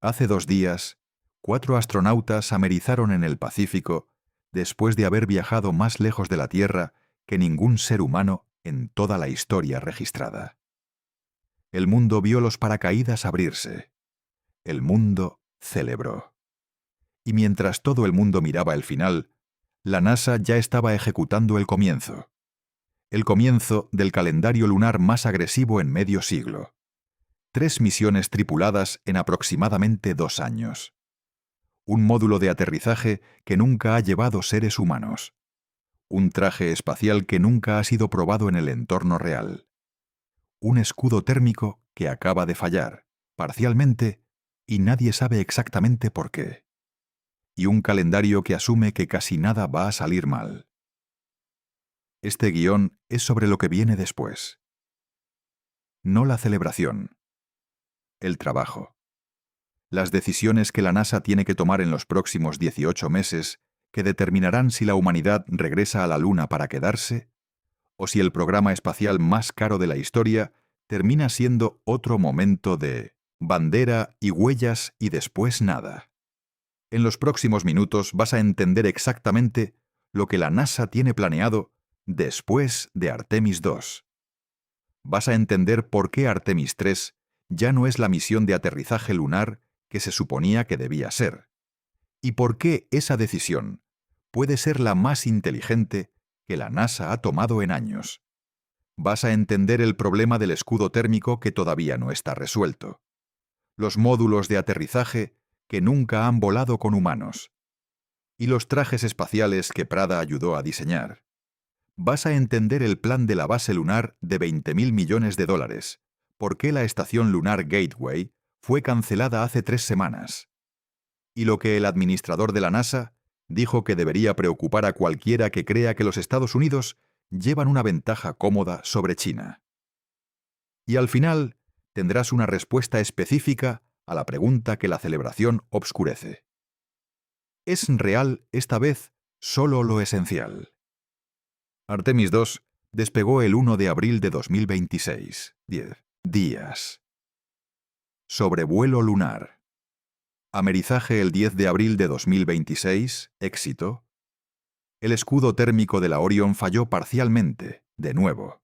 Hace 2 días, 4 astronautas amerizaron en el Pacífico después de haber viajado más lejos de la Tierra que ningún ser humano en toda la historia registrada. El mundo vio los paracaídas abrirse. El mundo celebró. Y mientras todo el mundo miraba el final, la NASA ya estaba ejecutando el comienzo del calendario lunar más agresivo en medio siglo. 3 misiones tripuladas en aproximadamente 2 años. Un módulo de aterrizaje que nunca ha llevado seres humanos. Un traje espacial que nunca ha sido probado en el entorno real. Un escudo térmico que acaba de fallar, parcialmente, y nadie sabe exactamente por qué. Y un calendario que asume que casi nada va a salir mal. Este guión es sobre lo que viene después. No la celebración. El trabajo. Las decisiones que la NASA tiene que tomar en los próximos 18 meses que determinarán si la humanidad regresa a la Luna para quedarse o si el programa espacial más caro de la historia termina siendo otro momento de bandera y huellas y después nada. En los próximos minutos vas a entender exactamente lo que la NASA tiene planeado después de Artemis II. Vas a entender por qué Artemis III ya no es la misión de aterrizaje lunar que se suponía que debía ser, y por qué esa decisión puede ser la más inteligente que la NASA ha tomado en años. Vas a entender el problema del escudo térmico que todavía no está resuelto, los módulos de aterrizaje que nunca han volado con humanos, y los trajes espaciales que Prada ayudó a diseñar. Vas a entender el plan de la base lunar de $20.000 millones, por qué la estación lunar Gateway fue cancelada hace 3 semanas, y lo que el administrador de la NASA dijo que debería preocupar a cualquiera que crea que los Estados Unidos llevan una ventaja cómoda sobre China. Y al final tendrás una respuesta específica a la pregunta que la celebración obscurece. ¿Es real esta vez solo lo esencial? Artemis II despegó el 1 de abril de 2026. 10 días. Sobrevuelo lunar. Amerizaje el 10 de abril de 2026. Éxito. El escudo térmico de la Orion falló parcialmente, de nuevo.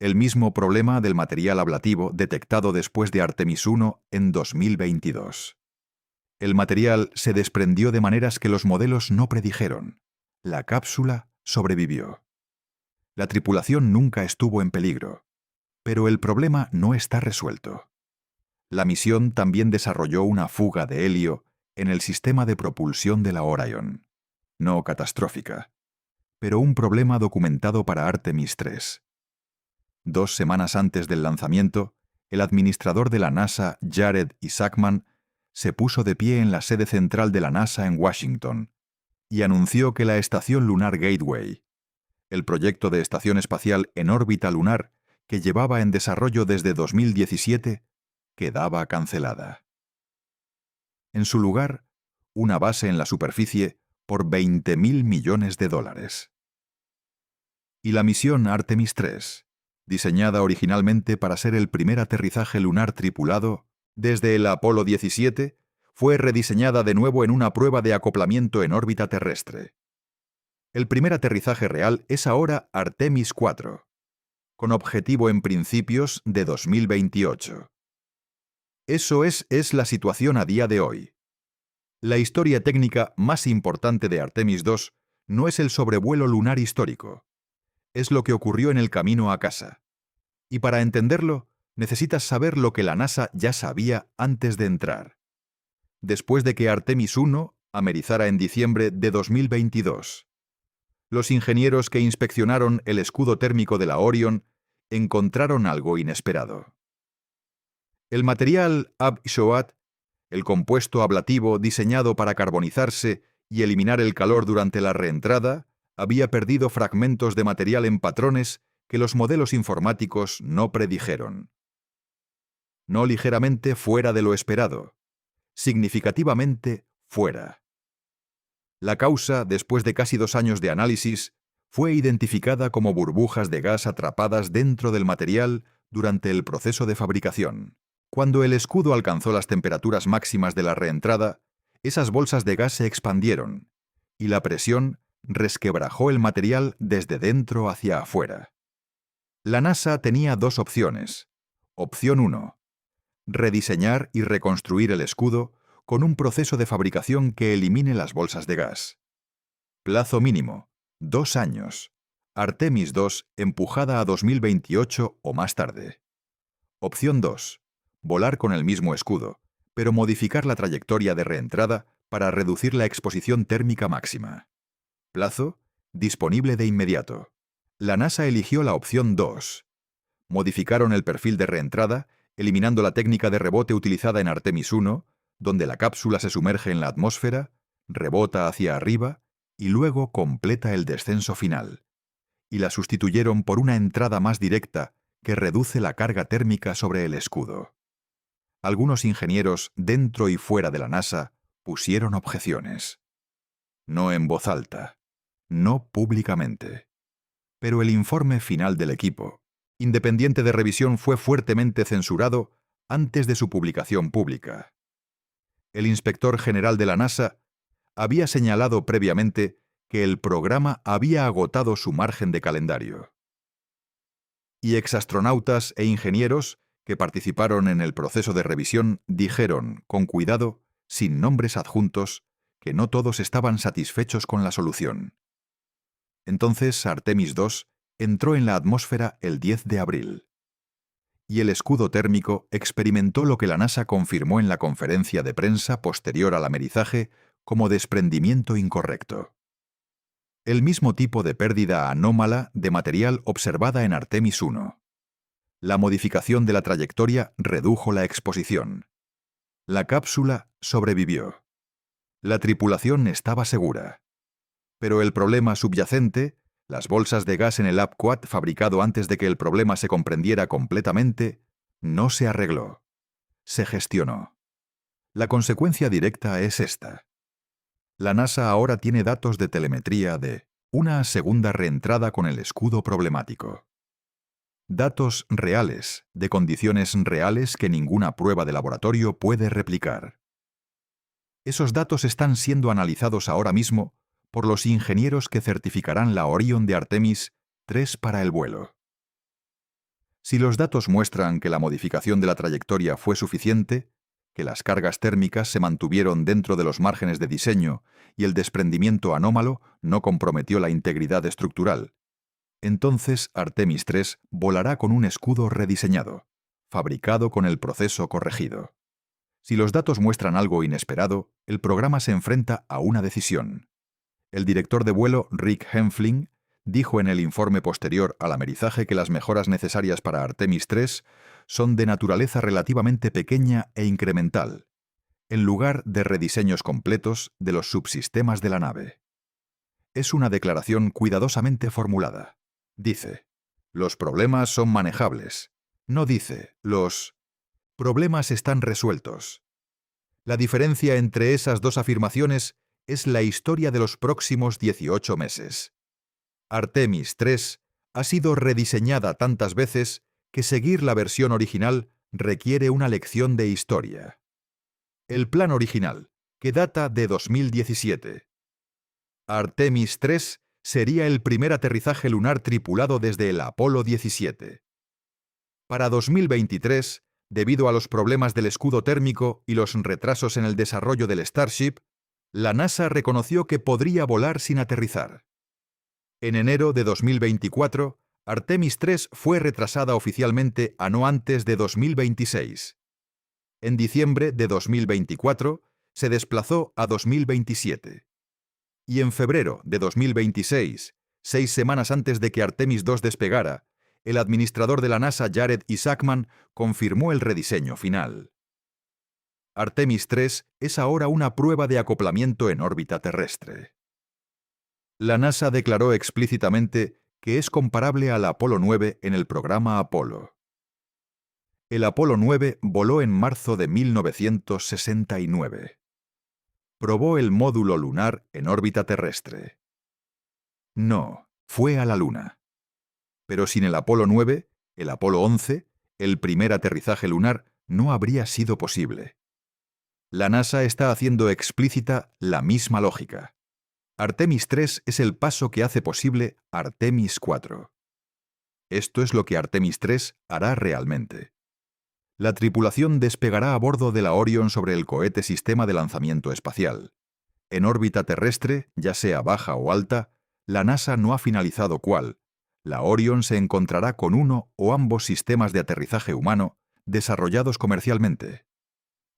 El mismo problema del material ablativo detectado después de Artemis I en 2022. El material se desprendió de maneras que los modelos no predijeron. La cápsula sobrevivió. La tripulación nunca estuvo en peligro, pero el problema no está resuelto. La misión también desarrolló una fuga de helio en el sistema de propulsión de la Orion. No catastrófica, pero un problema documentado para Artemis III. 2 semanas antes del lanzamiento, el administrador de la NASA, Jared Isaacman, se puso de pie en la sede central de la NASA en Washington y anunció que la estación lunar Gateway, el proyecto de estación espacial en órbita lunar que llevaba en desarrollo desde 2017, quedaba cancelada. En su lugar, una base en la superficie por $20.000 millones. Y la misión Artemis III, diseñada originalmente para ser el primer aterrizaje lunar tripulado desde el Apolo 17, fue rediseñada de nuevo en una prueba de acoplamiento en órbita terrestre. El primer aterrizaje real es ahora Artemis IV, con objetivo en principios de 2028. Eso es la situación a día de hoy. La historia técnica más importante de Artemis II no es el sobrevuelo lunar histórico, es lo que ocurrió en el camino a casa. Y para entenderlo, necesitas saber lo que la NASA ya sabía antes de entrar. Después de que Artemis I amerizara en diciembre de 2022, los ingenieros que inspeccionaron el escudo térmico de la Orion encontraron algo inesperado. El material Ab-Shoat, el compuesto ablativo diseñado para carbonizarse y eliminar el calor durante la reentrada, había perdido fragmentos de material en patrones que los modelos informáticos no predijeron. No ligeramente fuera de lo esperado, significativamente fuera. La causa, después de casi 2 años de análisis, fue identificada como burbujas de gas atrapadas dentro del material durante el proceso de fabricación. Cuando el escudo alcanzó las temperaturas máximas de la reentrada, esas bolsas de gas se expandieron, y la presión resquebrajó el material desde dentro hacia afuera. La NASA tenía dos opciones. Opción 1. Rediseñar y reconstruir el escudo con un proceso de fabricación que elimine las bolsas de gas. Plazo mínimo: 2 años. Artemis II empujada a 2028 o más tarde. Opción 2. Volar con el mismo escudo, pero modificar la trayectoria de reentrada para reducir la exposición térmica máxima. Plazo: disponible de inmediato. La NASA eligió la opción 2. Modificaron el perfil de reentrada, eliminando la técnica de rebote utilizada en Artemis I, donde la cápsula se sumerge en la atmósfera, rebota hacia arriba y luego completa el descenso final. Y la sustituyeron por una entrada más directa que reduce la carga térmica sobre el escudo. Algunos ingenieros dentro y fuera de la NASA pusieron objeciones. No en voz alta, no públicamente. Pero el informe final del equipo, independiente de revisión, fue fuertemente censurado antes de su publicación pública. El inspector general de la NASA había señalado previamente que el programa había agotado su margen de calendario. Y exastronautas e ingenieros que participaron en el proceso de revisión dijeron, con cuidado, sin nombres adjuntos, que no todos estaban satisfechos con la solución. Entonces Artemis II entró en la atmósfera el 10 de abril. Y el escudo térmico experimentó lo que la NASA confirmó en la conferencia de prensa posterior al amerizaje como desprendimiento incorrecto. El mismo tipo de pérdida anómala de material observada en Artemis I. La modificación de la trayectoria redujo la exposición. La cápsula sobrevivió. La tripulación estaba segura. Pero el problema subyacente, las bolsas de gas en el UpQuad fabricado antes de que el problema se comprendiera completamente, no se arregló. Se gestionó. La consecuencia directa es esta. La NASA ahora tiene datos de telemetría de una segunda reentrada con el escudo problemático. Datos reales, de condiciones reales que ninguna prueba de laboratorio puede replicar. Esos datos están siendo analizados ahora mismo por los ingenieros que certificarán la Orion de Artemis III para el vuelo. Si los datos muestran que la modificación de la trayectoria fue suficiente, que las cargas térmicas se mantuvieron dentro de los márgenes de diseño y el desprendimiento anómalo no comprometió la integridad estructural, entonces Artemis III volará con un escudo rediseñado, fabricado con el proceso corregido. Si los datos muestran algo inesperado, el programa se enfrenta a una decisión. El director de vuelo, Rick Hempfling, dijo en el informe posterior al amerizaje que las mejoras necesarias para Artemis III son de naturaleza relativamente pequeña e incremental, en lugar de rediseños completos de los subsistemas de la nave. Es una declaración cuidadosamente formulada. Dice, los problemas son manejables. No dice, los problemas están resueltos. La diferencia entre esas dos afirmaciones es la historia de los próximos 18 meses. Artemis III ha sido rediseñada tantas veces que seguir la versión original requiere una lección de historia. El plan original, que data de 2017. Artemis III sería el primer aterrizaje lunar tripulado desde el Apolo 17. Para 2023, debido a los problemas del escudo térmico y los retrasos en el desarrollo del Starship, la NASA reconoció que podría volar sin aterrizar. En enero de 2024, Artemis III fue retrasada oficialmente a no antes de 2026. En diciembre de 2024, se desplazó a 2027. Y en febrero de 2026, 6 semanas antes de que Artemis II despegara, el administrador de la NASA, Jared Isaacman, confirmó el rediseño final. Artemis III es ahora una prueba de acoplamiento en órbita terrestre. La NASA declaró explícitamente que es comparable al Apolo 9 en el programa Apolo. El Apolo 9 voló en marzo de 1969. Probó el módulo lunar en órbita terrestre. No, fue a la Luna. Pero sin el Apolo 9, el Apolo 11, el primer aterrizaje lunar, no habría sido posible. La NASA está haciendo explícita la misma lógica. Artemis 3 es el paso que hace posible Artemis 4. Esto es lo que Artemis 3 hará realmente. La tripulación despegará a bordo de la Orion sobre el cohete Sistema de Lanzamiento Espacial. En órbita terrestre, ya sea baja o alta, la NASA no ha finalizado cuál. La Orion se encontrará con uno o ambos sistemas de aterrizaje humano desarrollados comercialmente: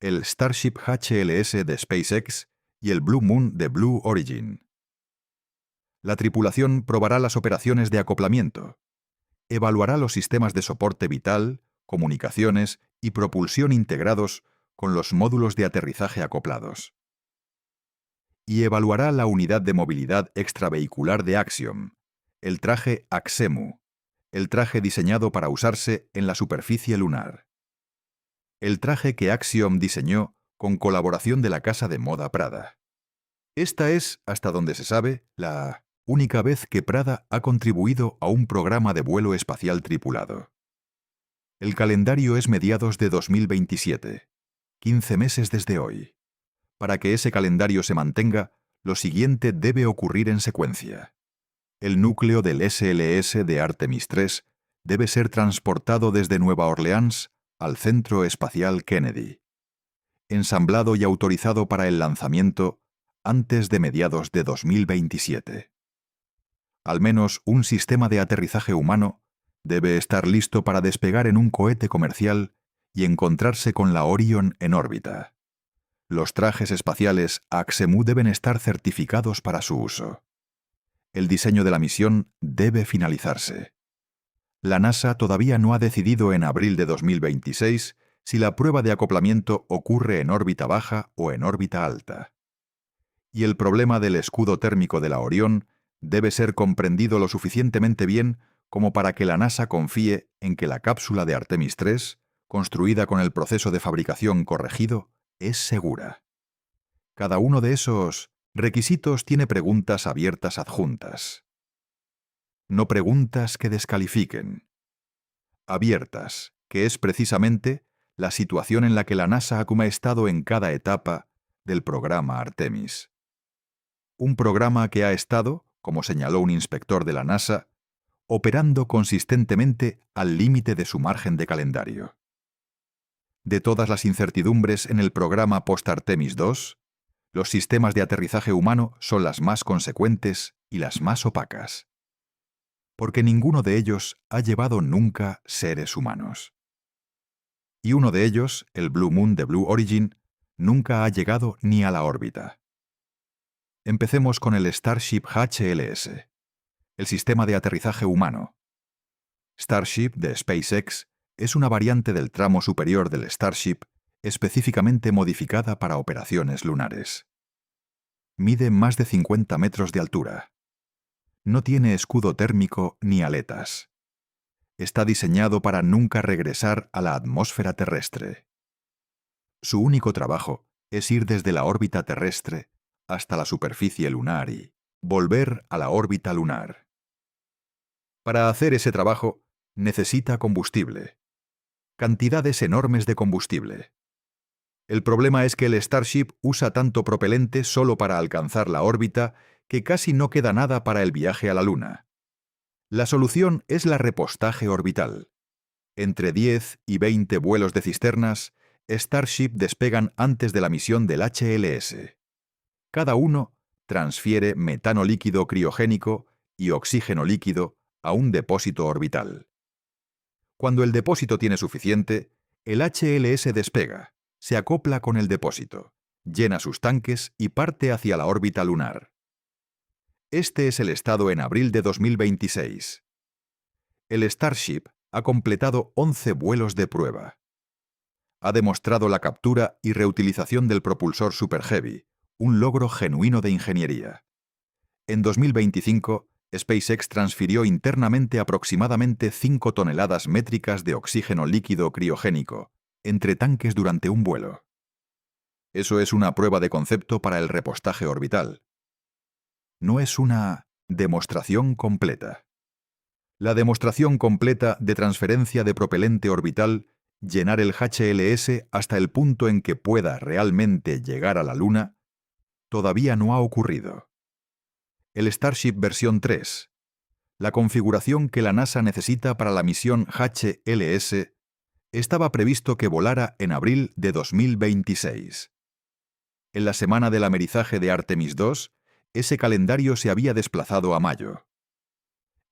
el Starship HLS de SpaceX y el Blue Moon de Blue Origin. La tripulación probará las operaciones de acoplamiento, evaluará los sistemas de soporte vital, comunicaciones y propulsión integrados con los módulos de aterrizaje acoplados. Y evaluará la unidad de movilidad extravehicular de Axiom, el traje Axemu, el traje diseñado para usarse en la superficie lunar. El traje que Axiom diseñó con colaboración de la casa de moda Prada. Esta es, hasta donde se sabe, la única vez que Prada ha contribuido a un programa de vuelo espacial tripulado. El calendario es mediados de 2027, 15 meses desde hoy. Para que ese calendario se mantenga, lo siguiente debe ocurrir en secuencia. El núcleo del SLS de Artemis 3 debe ser transportado desde Nueva Orleans al Centro Espacial Kennedy, ensamblado y autorizado para el lanzamiento antes de mediados de 2027. Al menos un sistema de aterrizaje humano debe estar listo para despegar en un cohete comercial y encontrarse con la Orion en órbita. Los trajes espaciales Axemu deben estar certificados para su uso. El diseño de la misión debe finalizarse. La NASA todavía no ha decidido en abril de 2026 si la prueba de acoplamiento ocurre en órbita baja o en órbita alta. Y el problema del escudo térmico de la Orión debe ser comprendido lo suficientemente bien como para que la NASA confíe en que la cápsula de Artemis 3, construida con el proceso de fabricación corregido, es segura. Cada uno de esos requisitos tiene preguntas abiertas adjuntas. No preguntas que descalifiquen. Abiertas, que es precisamente la situación en la que la NASA ha estado en cada etapa del programa Artemis. Un programa que ha estado, como señaló un inspector de la NASA, operando consistentemente al límite de su margen de calendario. De todas las incertidumbres en el programa post-Artemis 2, los sistemas de aterrizaje humano son las más consecuentes y las más opacas, porque ninguno de ellos ha llevado nunca seres humanos. Y uno de ellos, el Blue Moon de Blue Origin, nunca ha llegado ni a la órbita. Empecemos con el Starship HLS, el sistema de aterrizaje humano. Starship de SpaceX es una variante del tramo superior del Starship específicamente modificada para operaciones lunares. Mide más de 50 metros de altura. No tiene escudo térmico ni aletas. Está diseñado para nunca regresar a la atmósfera terrestre. Su único trabajo es ir desde la órbita terrestre hasta la superficie lunar y volver a la órbita lunar. Para hacer ese trabajo, necesita combustible. Cantidades enormes de combustible. El problema es que el Starship usa tanto propelente solo para alcanzar la órbita que casi no queda nada para el viaje a la Luna. La solución es la repostaje orbital. Entre 10 y 20 vuelos de cisternas, Starship despegan antes de la misión del HLS. Cada uno transfiere metano líquido criogénico y oxígeno líquido a un depósito orbital. Cuando el depósito tiene suficiente, el HLS despega, se acopla con el depósito, llena sus tanques y parte hacia la órbita lunar. Este es el estado en abril de 2026. El Starship ha completado 11 vuelos de prueba. Ha demostrado la captura y reutilización del propulsor Super Heavy, un logro genuino de ingeniería. En 2025, SpaceX transfirió internamente aproximadamente 5 toneladas métricas de oxígeno líquido criogénico entre tanques durante un vuelo. Eso es una prueba de concepto para el repostaje orbital. No es una demostración completa. La demostración completa de transferencia de propelente orbital llenar el HLS hasta el punto en que pueda realmente llegar a la Luna, todavía no ha ocurrido. El Starship versión 3, la configuración que la NASA necesita para la misión HLS, estaba previsto que volara en abril de 2026. En la semana del amerizaje de Artemis II, ese calendario se había desplazado a mayo.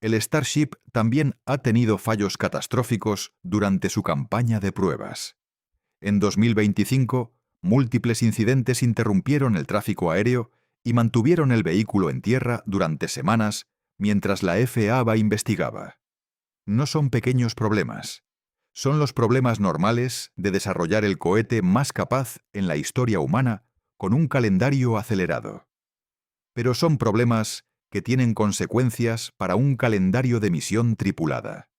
El Starship también ha tenido fallos catastróficos durante su campaña de pruebas. En 2025, múltiples incidentes interrumpieron el tráfico aéreo y mantuvieron el vehículo en tierra durante semanas mientras la FAA investigaba. No son pequeños problemas. Son los problemas normales de desarrollar el cohete más capaz en la historia humana con un calendario acelerado. Pero son problemas que tienen consecuencias para un calendario de misión tripulada.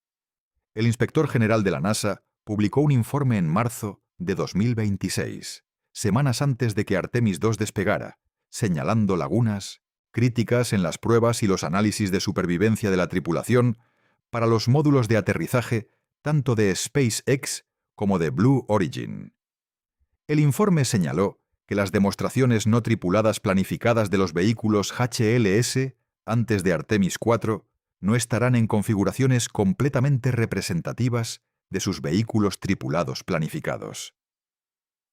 El inspector general de la NASA publicó un informe en marzo de 2026, semanas antes de que Artemis II despegara, señalando lagunas, críticas en las pruebas y los análisis de supervivencia de la tripulación para los módulos de aterrizaje tanto de SpaceX como de Blue Origin. El informe señaló que las demostraciones no tripuladas planificadas de los vehículos HLS antes de Artemis IV no estarán en configuraciones completamente representativas de sus vehículos tripulados planificados.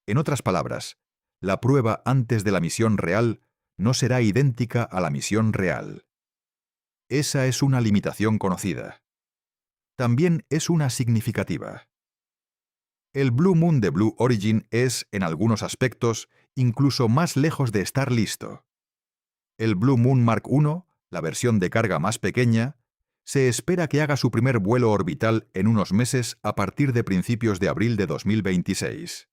En otras palabras, la prueba antes de la misión real no será idéntica a la misión real. Esa es una limitación conocida. También es una significativa. El Blue Moon de Blue Origin es, en algunos aspectos, incluso más lejos de estar listo. El Blue Moon Mark I, la versión de carga más pequeña, se espera que haga su primer vuelo orbital en unos meses a partir de principios de abril de 2026.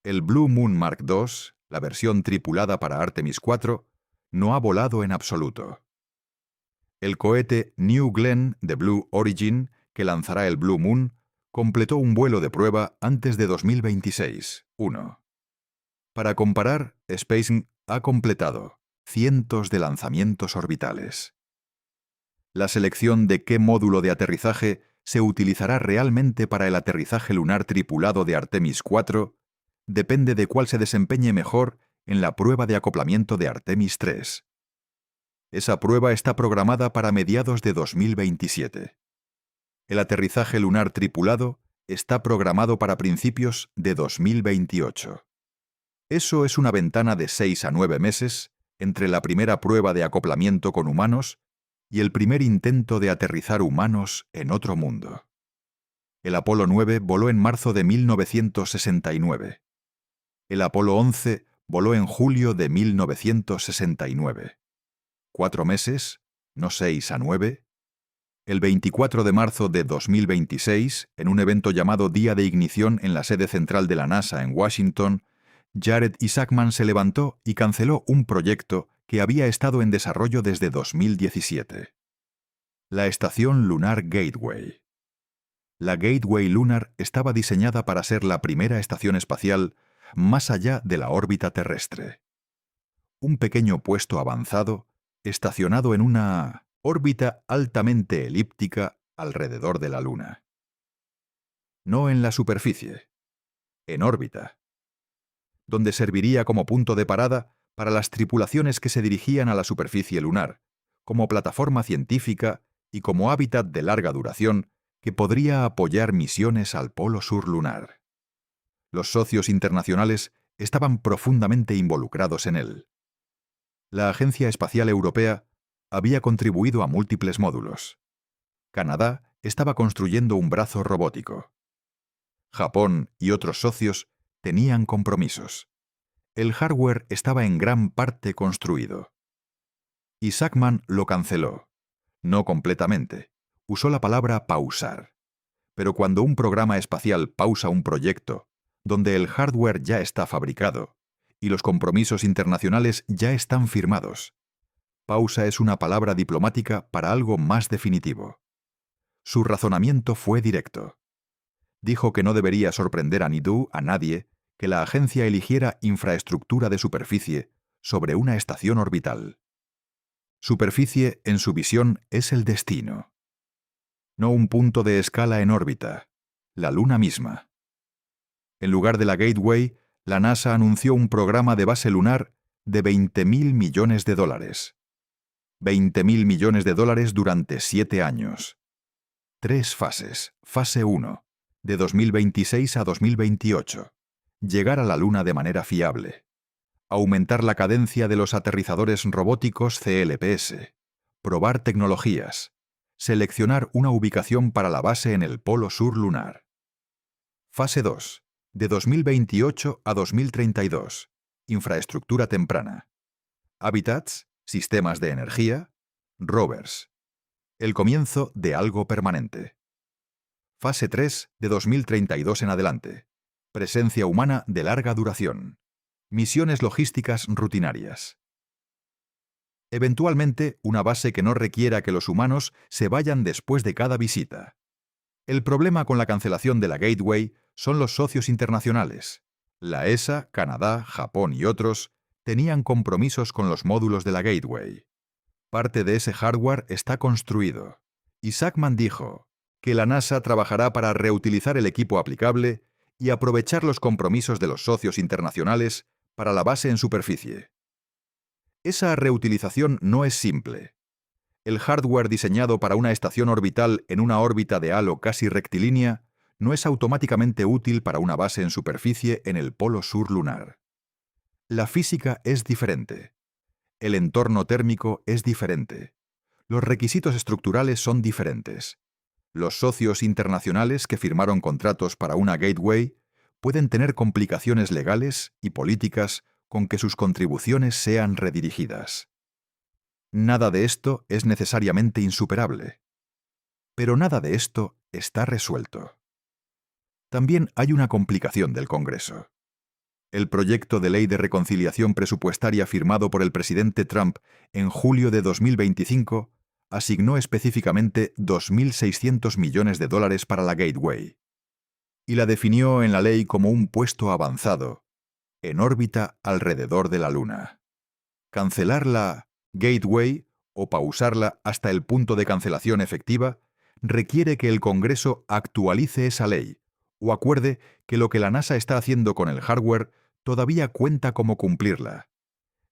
El Blue Moon Mark II, la versión tripulada para Artemis IV, no ha volado en absoluto. El cohete New Glenn de Blue Origin, que lanzará el Blue Moon, completó un vuelo de prueba antes de 2026. 1. Para comparar, SpaceX ha completado cientos de lanzamientos orbitales. La selección de qué módulo de aterrizaje se utilizará realmente para el aterrizaje lunar tripulado de Artemis IV depende de cuál se desempeñe mejor en la prueba de acoplamiento de Artemis III. Esa prueba está programada para mediados de 2027. El aterrizaje lunar tripulado está programado para principios de 2028. Eso es una ventana de 6 a 9 meses entre la primera prueba de acoplamiento con humanos y el primer intento de aterrizar humanos en otro mundo. El Apolo 9 voló en marzo de 1969. El Apolo 11 voló en julio de 1969. 4 meses, no 6 a 9. El 24 de marzo de 2026, en un evento llamado Día de Ignición en la sede central de la NASA en Washington, Jared Isaacman se levantó y canceló un proyecto que había estado en desarrollo desde 2017. La Estación Lunar Gateway. La Gateway Lunar estaba diseñada para ser la primera estación espacial más allá de la órbita terrestre. Un pequeño puesto avanzado, estacionado en una órbita altamente elíptica alrededor de la Luna. No en la superficie, en órbita, donde serviría como punto de parada para las tripulaciones que se dirigían a la superficie lunar, como plataforma científica y como hábitat de larga duración que podría apoyar misiones al polo sur lunar. Los socios internacionales estaban profundamente involucrados en él. La Agencia Espacial Europea había contribuido a múltiples módulos. Canadá estaba construyendo un brazo robótico. Japón y otros socios tenían compromisos. El hardware estaba en gran parte construido. Isaacman lo canceló. No completamente. Usó la palabra pausar. Pero cuando un programa espacial pausa un proyecto, donde el hardware ya está fabricado y los compromisos internacionales ya están firmados, pausa es una palabra diplomática para algo más definitivo. Su razonamiento fue directo. Dijo que no debería sorprender a nadie que la agencia eligiera infraestructura de superficie sobre una estación orbital. Superficie, en su visión, es el destino. No un punto de escala en órbita, la Luna misma. En lugar de la Gateway, la NASA anunció un programa de base lunar de $20.000 millones. $20.000 millones durante 7 años. 3 fases. Fase 1, de 2026 a 2028. Llegar a la Luna de manera fiable. Aumentar la cadencia de los aterrizadores robóticos CLPS. Probar tecnologías. Seleccionar una ubicación para la base en el polo sur lunar. Fase 2, de 2028 a 2032. Infraestructura temprana. Hábitats, sistemas de energía, rovers. El comienzo de algo permanente. Fase 3, de 2032 en adelante. Presencia humana de larga duración. Misiones logísticas rutinarias. Eventualmente, una base que no requiera que los humanos se vayan después de cada visita. El problema con la cancelación de la Gateway son los socios internacionales. La ESA, Canadá, Japón y otros tenían compromisos con los módulos de la Gateway. Parte de ese hardware está construido. Y Sackman dijo que la NASA trabajará para reutilizar el equipo aplicable y aprovechar los compromisos de los socios internacionales para la base en superficie. Esa reutilización no es simple. El hardware diseñado para una estación orbital en una órbita de halo casi rectilínea no es automáticamente útil para una base en superficie en el polo sur lunar. La física es diferente. El entorno térmico es diferente. Los requisitos estructurales son diferentes. Los socios internacionales que firmaron contratos para una Gateway pueden tener complicaciones legales y políticas con que sus contribuciones sean redirigidas. Nada de esto es necesariamente insuperable. Pero nada de esto está resuelto. También hay una complicación del Congreso. El proyecto de ley de reconciliación presupuestaria firmado por el presidente Trump en julio de 2025 asignó específicamente $2.600 millones para la Gateway y la definió en la ley como un puesto avanzado, en órbita alrededor de la Luna. Cancelar la Gateway o pausarla hasta el punto de cancelación efectiva requiere que el Congreso actualice esa ley o acuerde que lo que la NASA está haciendo con el hardware todavía cuenta como cumplirla.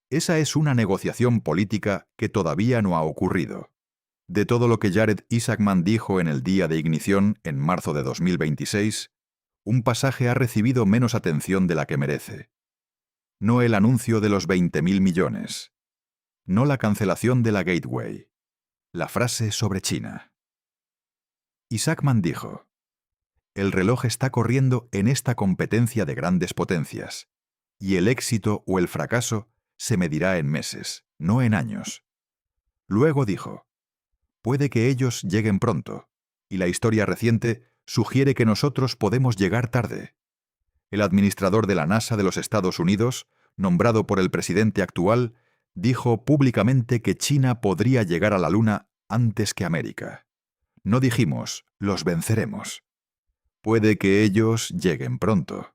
Esa es una negociación política que todavía no ha ocurrido. De todo lo que Jared Isaacman dijo en el día de ignición en marzo de 2026, un pasaje ha recibido menos atención de la que merece. No el anuncio de los $20.000 millones. No la cancelación de la Gateway. La frase sobre China. Isaacman dijo: el reloj está corriendo en esta competencia de grandes potencias, y el éxito o el fracaso se medirá en meses, no en años. Luego dijo: puede que ellos lleguen pronto, y la historia reciente sugiere que nosotros podemos llegar tarde. El administrador de la NASA de los Estados Unidos, nombrado por el presidente actual, dijo públicamente que China podría llegar a la Luna antes que América. No dijimos, los venceremos. Puede que ellos lleguen pronto.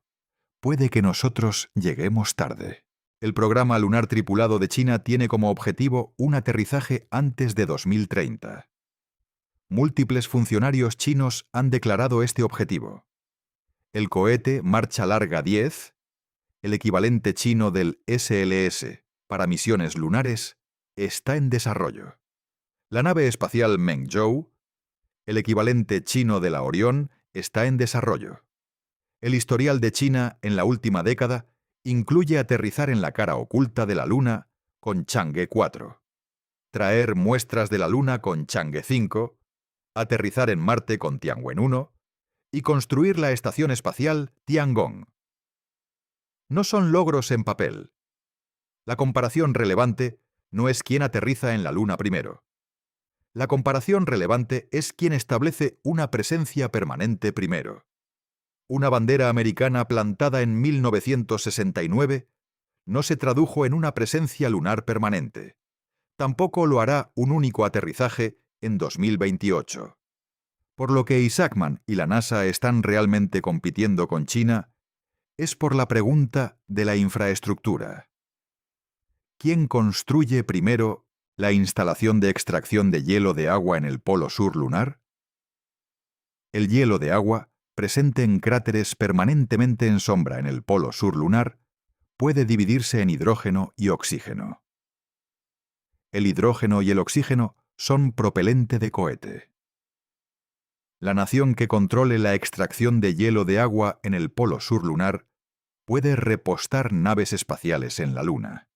Puede que nosotros lleguemos tarde. El programa lunar tripulado de China tiene como objetivo un aterrizaje antes de 2030. Múltiples funcionarios chinos han declarado este objetivo. El cohete Marcha Larga 10, el equivalente chino del SLS para misiones lunares, está en desarrollo. La nave espacial Mengzhou, el equivalente chino de la Orión, está en desarrollo. El historial de China en la última década incluye aterrizar en la cara oculta de la Luna con Chang'e 4, traer muestras de la Luna con Chang'e 5, aterrizar en Marte con Tianwen 1 y construir la estación espacial Tiangong. No son logros en papel. La comparación relevante no es quién aterriza en la Luna primero. La comparación relevante es quién establece una presencia permanente primero. Una bandera americana plantada en 1969 no se tradujo en una presencia lunar permanente. Tampoco lo hará un único aterrizaje en 2028. Por lo que Isaacman y la NASA están realmente compitiendo con China es por la pregunta de la infraestructura. ¿Quién construye primero la instalación de extracción de hielo de agua en el polo sur lunar? El hielo de agua presente en cráteres permanentemente en sombra en el polo sur lunar, puede dividirse en hidrógeno y oxígeno. El hidrógeno y el oxígeno son propelente de cohete. La nación que controle la extracción de hielo de agua en el polo sur lunar puede repostar naves espaciales en la Luna.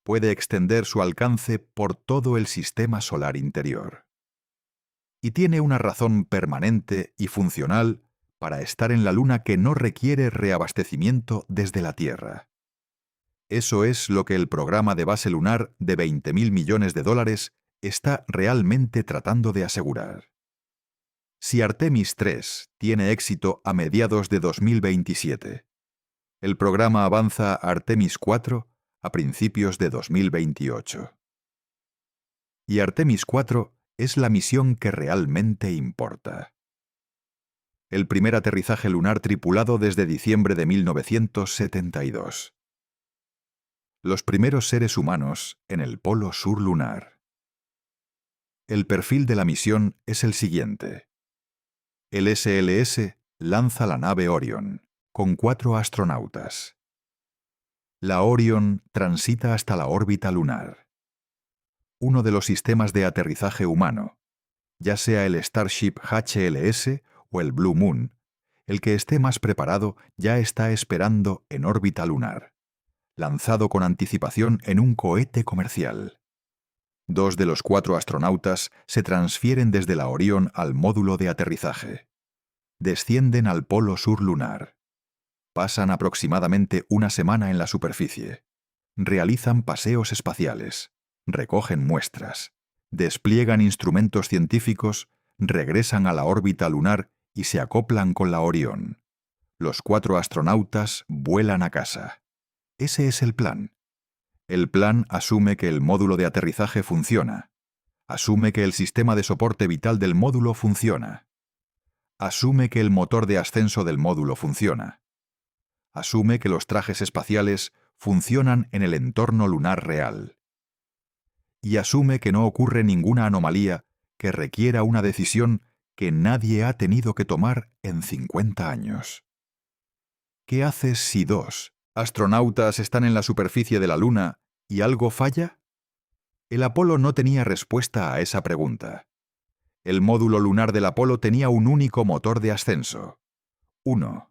Puede extender su alcance por todo el sistema solar interior. Y tiene una razón permanente y funcional para estar en la Luna que no requiere reabastecimiento desde la Tierra. Eso es lo que el programa de base lunar de $20.000 millones está realmente tratando de asegurar. Si Artemis 3 tiene éxito a mediados de 2027, el programa avanza a Artemis 4 a principios de 2028. Y Artemis 4 es la misión que realmente importa. El primer aterrizaje lunar tripulado desde diciembre de 1972. Los primeros seres humanos en el polo sur lunar. El perfil de la misión es el siguiente. El SLS lanza la nave Orion, con 4 astronautas. La Orion transita hasta la órbita lunar. Uno de los sistemas de aterrizaje humano, ya sea el Starship HLS o el Blue Moon, el que esté más preparado ya está esperando en órbita lunar, lanzado con anticipación en un cohete comercial. 2 de los 4 astronautas se transfieren desde la Orion al módulo de aterrizaje. Descienden al polo sur lunar. Pasan aproximadamente una semana en la superficie. Realizan paseos espaciales. Recogen muestras. Despliegan instrumentos científicos, regresan a la órbita lunar y se acoplan con la Orion. Los 4 astronautas vuelan a casa. Ese es el plan. El plan asume que el módulo de aterrizaje funciona. Asume que el sistema de soporte vital del módulo funciona. Asume que el motor de ascenso del módulo funciona. Asume que los trajes espaciales funcionan en el entorno lunar real. Y asume que no ocurre ninguna anomalía que requiera una decisión que nadie ha tenido que tomar en 50 años. ¿Qué haces si 2 astronautas están en la superficie de la Luna y algo falla? El Apolo no tenía respuesta a esa pregunta. El módulo lunar del Apolo tenía un único motor de ascenso. 1.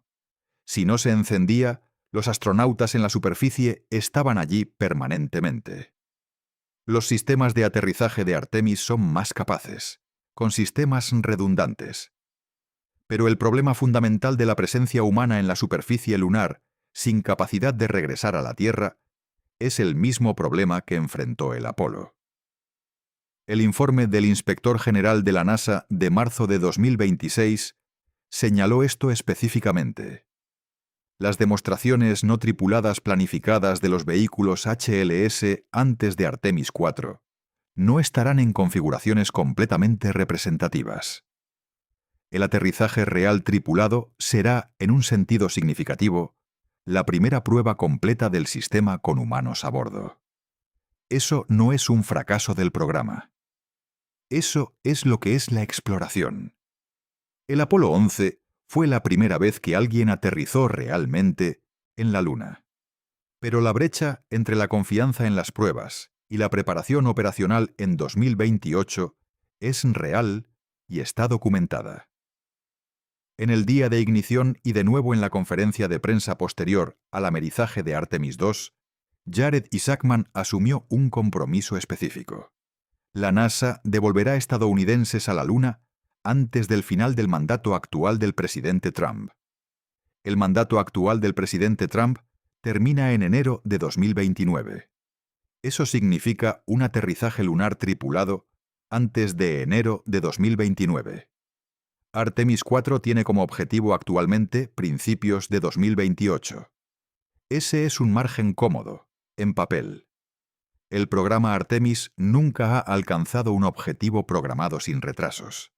Si no se encendía, los astronautas en la superficie estaban allí permanentemente. Los sistemas de aterrizaje de Artemis son más capaces, con sistemas redundantes. Pero el problema fundamental de la presencia humana en la superficie lunar, sin capacidad de regresar a la Tierra, es el mismo problema que enfrentó el Apolo. El informe del Inspector General de la NASA de marzo de 2026 señaló esto específicamente. Las demostraciones no tripuladas planificadas de los vehículos HLS antes de Artemis 4 no estarán en configuraciones completamente representativas. El aterrizaje real tripulado será, en un sentido significativo, la primera prueba completa del sistema con humanos a bordo. Eso no es un fracaso del programa. Eso es lo que es la exploración. El Apolo 11 fue la primera vez que alguien aterrizó realmente en la Luna. Pero la brecha entre la confianza en las pruebas y la preparación operacional en 2028 es real y está documentada. En el día de ignición y de nuevo en la conferencia de prensa posterior al amerizaje de Artemis II, Jared Isaacman asumió un compromiso específico. La NASA devolverá estadounidenses a la Luna antes del final del mandato actual del presidente Trump. El mandato actual del presidente Trump termina en enero de 2029. Eso significa un aterrizaje lunar tripulado antes de enero de 2029. Artemis 4 tiene como objetivo actualmente principios de 2028. Ese es un margen cómodo, en papel. El programa Artemis nunca ha alcanzado un objetivo programado sin retrasos.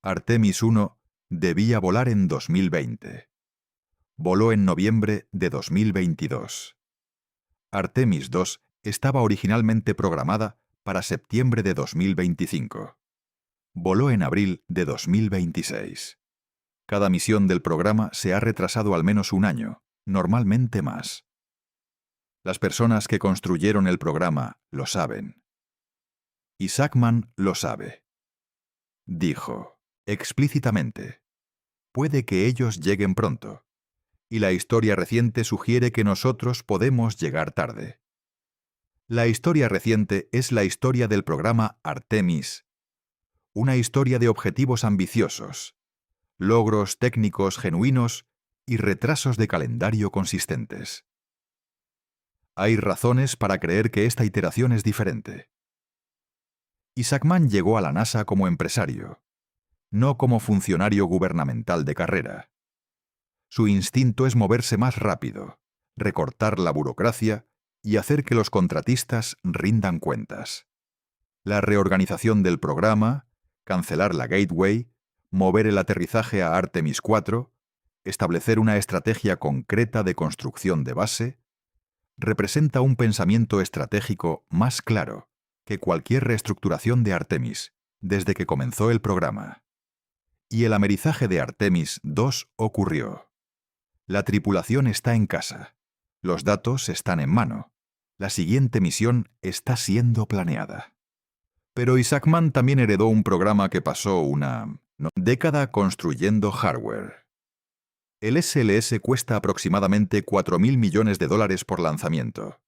Artemis 1 debía volar en 2020. Voló en noviembre de 2022. Artemis 2 estaba originalmente programada para septiembre de 2025. Voló en abril de 2026. Cada misión del programa se ha retrasado al menos un año, normalmente más. Las personas que construyeron el programa lo saben. Isaacman lo sabe. Dijo, explícitamente, puede que ellos lleguen pronto, y la historia reciente sugiere que nosotros podemos llegar tarde. La historia reciente es la historia del programa Artemis, una historia de objetivos ambiciosos, logros técnicos genuinos y retrasos de calendario consistentes. Hay razones para creer que esta iteración es diferente. Isaacman llegó a la NASA como empresario, no como funcionario gubernamental de carrera. Su instinto es moverse más rápido, recortar la burocracia y hacer que los contratistas rindan cuentas. La reorganización del programa, cancelar la Gateway, mover el aterrizaje a Artemis 4, establecer una estrategia concreta de construcción de base, representa un pensamiento estratégico más claro que cualquier reestructuración de Artemis desde que comenzó el programa. Y el amerizaje de Artemis 2 ocurrió. La tripulación está en casa. Los datos están en mano. La siguiente misión está siendo planeada. Pero Isaacman también heredó un programa que pasó una década construyendo hardware. El SLS cuesta aproximadamente $4.000 millones por lanzamiento.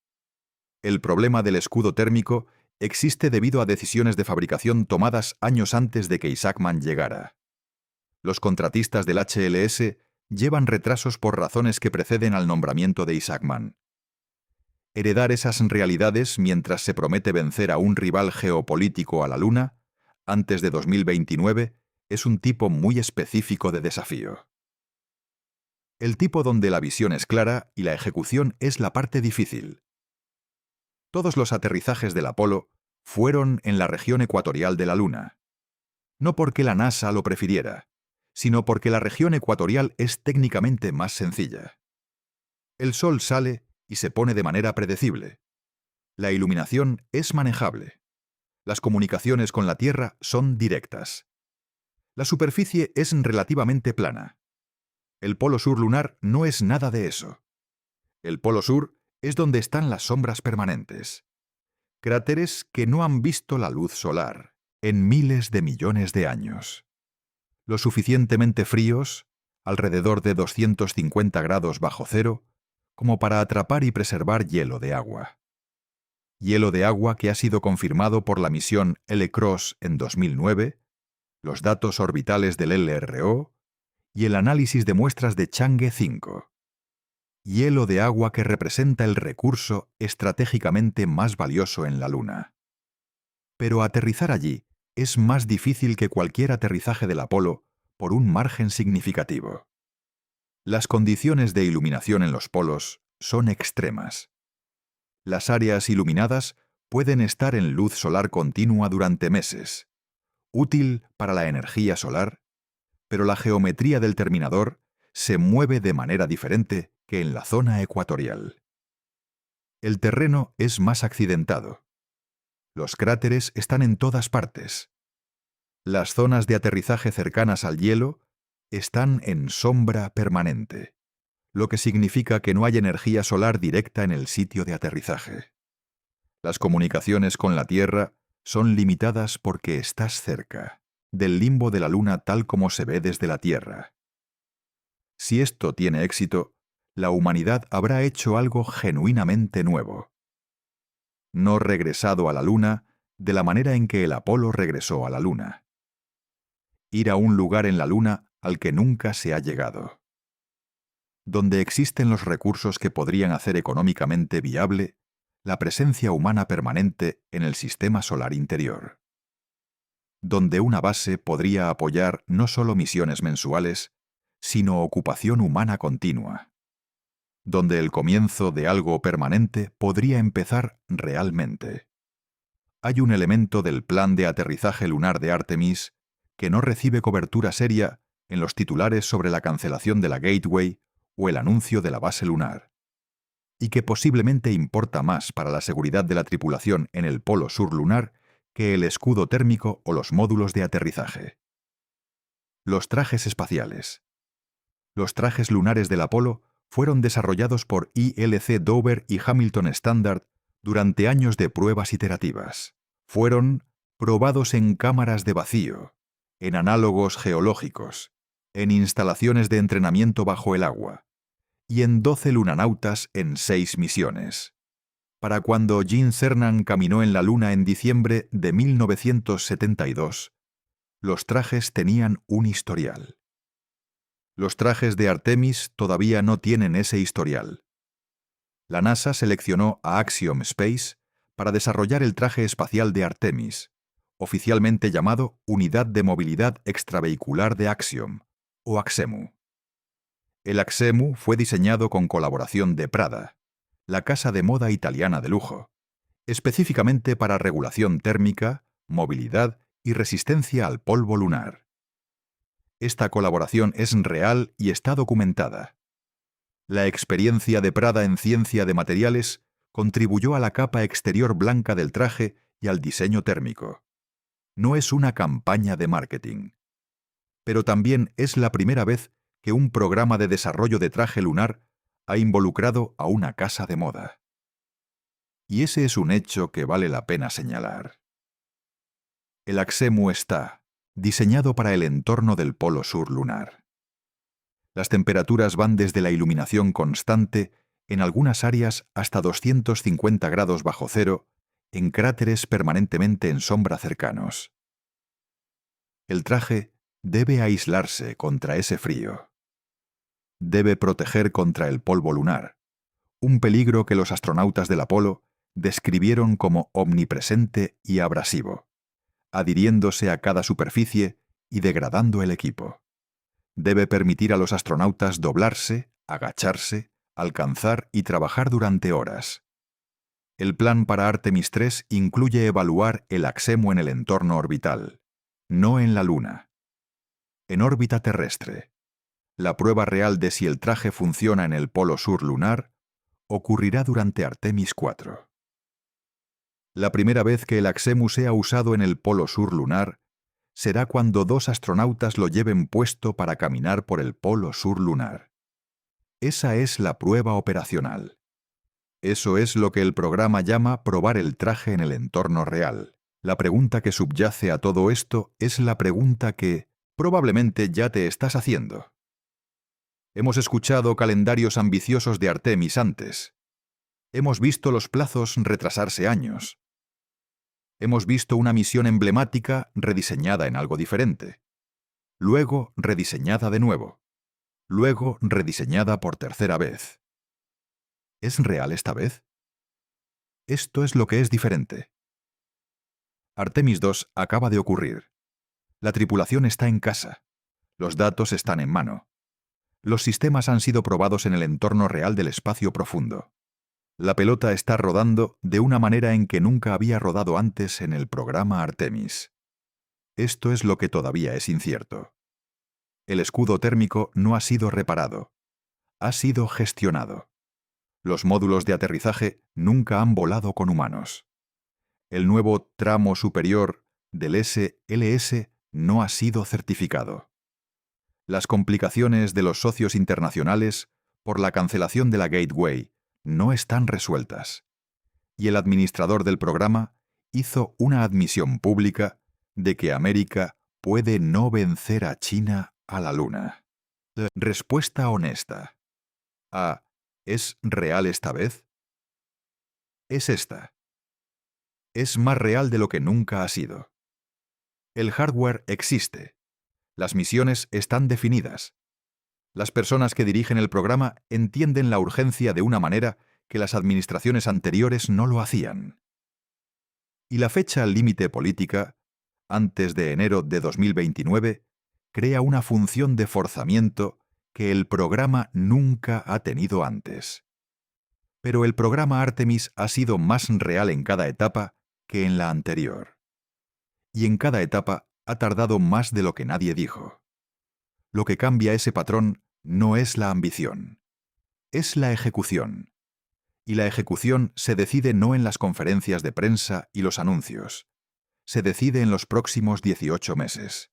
El problema del escudo térmico existe debido a decisiones de fabricación tomadas años antes de que Isaacman llegara. Los contratistas del HLS llevan retrasos por razones que preceden al nombramiento de Isaacman. Heredar esas realidades mientras se promete vencer a un rival geopolítico a la Luna, antes de 2029, es un tipo muy específico de desafío. El tipo donde la visión es clara y la ejecución es la parte difícil. Todos los aterrizajes del Apolo fueron en la región ecuatorial de la Luna. No porque la NASA lo prefiriera, sino porque la región ecuatorial es técnicamente más sencilla. El Sol sale y se pone de manera predecible. La iluminación es manejable. Las comunicaciones con la Tierra son directas. La superficie es relativamente plana. El polo sur lunar no es nada de eso. El polo sur es donde están las sombras permanentes. Cráteres que no han visto la luz solar en miles de millones de años. Lo suficientemente fríos, alrededor de 250 grados bajo cero, como para atrapar y preservar hielo de agua. Hielo de agua que ha sido confirmado por la misión LCROSS en 2009, los datos orbitales del LRO y el análisis de muestras de Chang'e 5. Hielo de agua que representa el recurso estratégicamente más valioso en la Luna. Pero aterrizar allí es más difícil que cualquier aterrizaje del Apolo por un margen significativo. Las condiciones de iluminación en los polos son extremas. Las áreas iluminadas pueden estar en luz solar continua durante meses, útil para la energía solar, pero la geometría del terminador se mueve de manera diferente que en la zona ecuatorial. El terreno es más accidentado. Los cráteres están en todas partes. Las zonas de aterrizaje cercanas al hielo están en sombra permanente, lo que significa que no hay energía solar directa en el sitio de aterrizaje. Las comunicaciones con la Tierra son limitadas porque estás cerca del limbo de la Luna tal como se ve desde la Tierra. Si esto tiene éxito, la humanidad habrá hecho algo genuinamente nuevo. No regresado a la Luna de la manera en que el Apolo regresó a la Luna. Ir a un lugar en la Luna al que nunca se ha llegado. Donde existen los recursos que podrían hacer económicamente viable la presencia humana permanente en el sistema solar interior. Donde una base podría apoyar no solo misiones mensuales, sino ocupación humana continua. Donde el comienzo de algo permanente podría empezar realmente. Hay un elemento del plan de aterrizaje lunar de Artemis que no recibe cobertura seria en los titulares sobre la cancelación de la Gateway o el anuncio de la base lunar, y que posiblemente importa más para la seguridad de la tripulación en el polo sur lunar que el escudo térmico o los módulos de aterrizaje. Los trajes espaciales. Los trajes lunares del Apolo fueron desarrollados por ILC Dover y Hamilton Standard durante años de pruebas iterativas. Fueron probados en cámaras de vacío, en análogos geológicos, en instalaciones de entrenamiento bajo el agua y en 12 lunanautas en 6 misiones. Para cuando Gene Cernan caminó en la Luna en diciembre de 1972, los trajes tenían un historial. Los trajes de Artemis todavía no tienen ese historial. La NASA seleccionó a Axiom Space para desarrollar el traje espacial de Artemis, oficialmente llamado Unidad de Movilidad Extravehicular de Axiom, o AXEMU. El AXEMU fue diseñado con colaboración de Prada, la casa de moda italiana de lujo, específicamente para regulación térmica, movilidad y resistencia al polvo lunar. Esta colaboración es real y está documentada. La experiencia de Prada en ciencia de materiales contribuyó a la capa exterior blanca del traje y al diseño térmico. No es una campaña de marketing. Pero también es la primera vez que un programa de desarrollo de traje lunar ha involucrado a una casa de moda. Y ese es un hecho que vale la pena señalar. El AXEMU está diseñado para el entorno del polo sur lunar. Las temperaturas van desde la iluminación constante en algunas áreas hasta 250 grados bajo cero en cráteres permanentemente en sombra cercanos. El traje debe aislarse contra ese frío. Debe proteger contra el polvo lunar, un peligro que los astronautas del Apolo describieron como omnipresente y abrasivo, adhiriéndose a cada superficie y degradando el equipo. Debe permitir a los astronautas doblarse, agacharse, alcanzar y trabajar durante horas. El plan para Artemis 3 incluye evaluar el AXEMU en el entorno orbital, no en la Luna. En órbita terrestre, la prueba real de si el traje funciona en el polo sur lunar ocurrirá durante Artemis 4. La primera vez que el AXEMU sea usado en el polo sur lunar será cuando 2 astronautas lo lleven puesto para caminar por el polo sur lunar. Esa es la prueba operacional. Eso es lo que el programa llama probar el traje en el entorno real. La pregunta que subyace a todo esto es la pregunta que probablemente ya te estás haciendo. Hemos escuchado calendarios ambiciosos de Artemis antes. Hemos visto los plazos retrasarse años. Hemos visto una misión emblemática rediseñada en algo diferente. Luego rediseñada de nuevo. Luego rediseñada por tercera vez. ¿Es real esta vez? Esto es lo que es diferente. Artemis 2 acaba de ocurrir. La tripulación está en casa. Los datos están en mano. Los sistemas han sido probados en el entorno real del espacio profundo. La pelota está rodando de una manera en que nunca había rodado antes en el programa Artemis. Esto es lo que todavía es incierto. El escudo térmico no ha sido reparado. Ha sido gestionado. Los módulos de aterrizaje nunca han volado con humanos. El nuevo tramo superior del SLS no ha sido certificado. Las complicaciones de los socios internacionales por la cancelación de la Gateway no están resueltas. Y el administrador del programa hizo una admisión pública de que América puede no vencer a China a la Luna. Respuesta honesta. ¿Es real esta vez? Es esta. Es más real de lo que nunca ha sido. El hardware existe. Las misiones están definidas. Las personas que dirigen el programa entienden la urgencia de una manera que las administraciones anteriores no lo hacían. Y la fecha límite política, antes de enero de 2029, crea una función de forzamiento que el programa nunca ha tenido antes. Pero el programa Artemis ha sido más real en cada etapa que en la anterior. Y en cada etapa ha tardado más de lo que nadie dijo. Lo que cambia ese patrón no es la ambición, es la ejecución. Y la ejecución se decide no en las conferencias de prensa y los anuncios, se decide en los próximos 18 meses.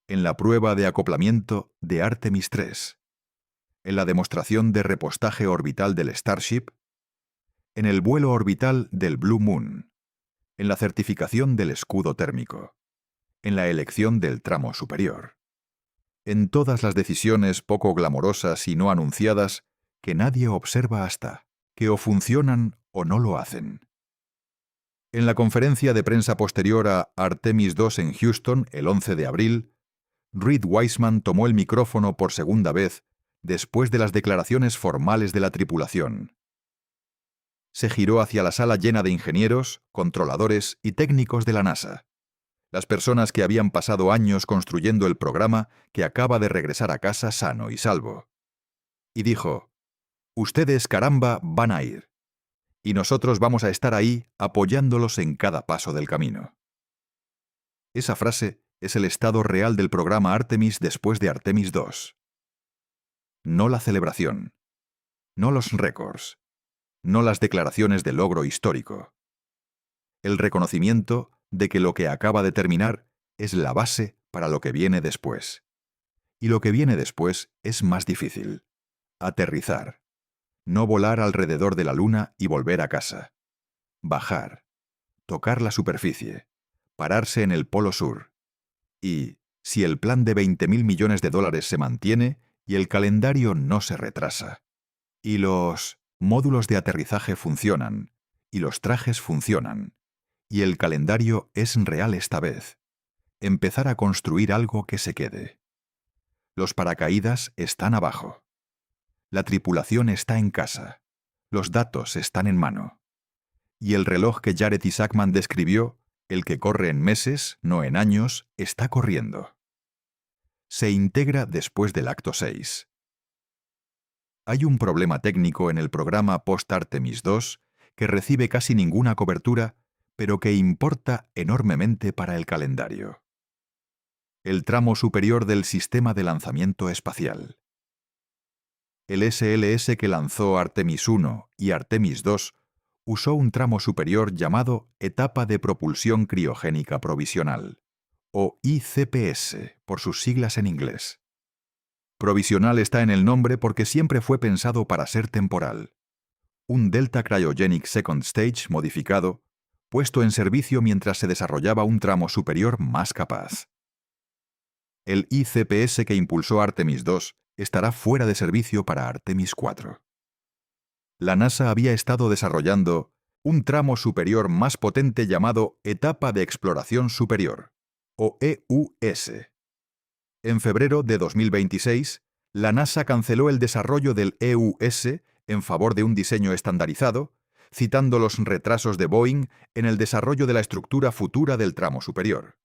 En la prueba de acoplamiento de Artemis 3. en la demostración de repostaje orbital del Starship, en el vuelo orbital del Blue Moon, en la certificación del escudo térmico, en la elección del tramo superior, en todas las decisiones poco glamorosas y no anunciadas que nadie observa hasta que o funcionan o no lo hacen. En la conferencia de prensa posterior a Artemis II en Houston el 11 de abril, Reed Wiseman tomó el micrófono por segunda vez después de las declaraciones formales de la tripulación. Se giró hacia la sala llena de ingenieros, controladores y técnicos de la NASA, las personas que habían pasado años construyendo el programa que acaba de regresar a casa sano y salvo. Y dijo: «Ustedes, caramba, van a ir. Y nosotros vamos a estar ahí apoyándolos en cada paso del camino». Esa frase es el estado real del programa Artemis después de Artemis II. No la celebración, no los récords, no las declaraciones de logro histórico. El reconocimiento de que lo que acaba de terminar es la base para lo que viene después. Y lo que viene después es más difícil. Aterrizar. No volar alrededor de la Luna y volver a casa. Bajar. Tocar la superficie. Pararse en el Polo Sur. Y, si el plan de $20.000 millones se mantiene y el calendario no se retrasa, y los módulos de aterrizaje funcionan, y los trajes funcionan, y el calendario es real esta vez, empezar a construir algo que se quede. Los paracaídas están abajo. La tripulación está en casa. Los datos están en mano. Y el reloj que Jared Isaacman describió, el que corre en meses, no en años, está corriendo. Se integra después del acto 6. Hay un problema técnico en el programa post-Artemis II que recibe casi ninguna cobertura, pero que importa enormemente para el calendario. El tramo superior del sistema de lanzamiento espacial. El SLS que lanzó Artemis I y Artemis II usó un tramo superior llamado Etapa de Propulsión Criogénica Provisional, o ICPS, por sus siglas en inglés. Provisional está en el nombre porque siempre fue pensado para ser temporal. Un Delta Cryogenic Second Stage modificado, puesto en servicio mientras se desarrollaba un tramo superior más capaz. El ICPS que impulsó Artemis II estará fuera de servicio para Artemis IV. La NASA había estado desarrollando un tramo superior más potente llamado Etapa de Exploración Superior, o EUS. En febrero de 2026, la NASA canceló el desarrollo del EUS en favor de un diseño estandarizado, citando los retrasos de Boeing en el desarrollo de la estructura futura del tramo superior.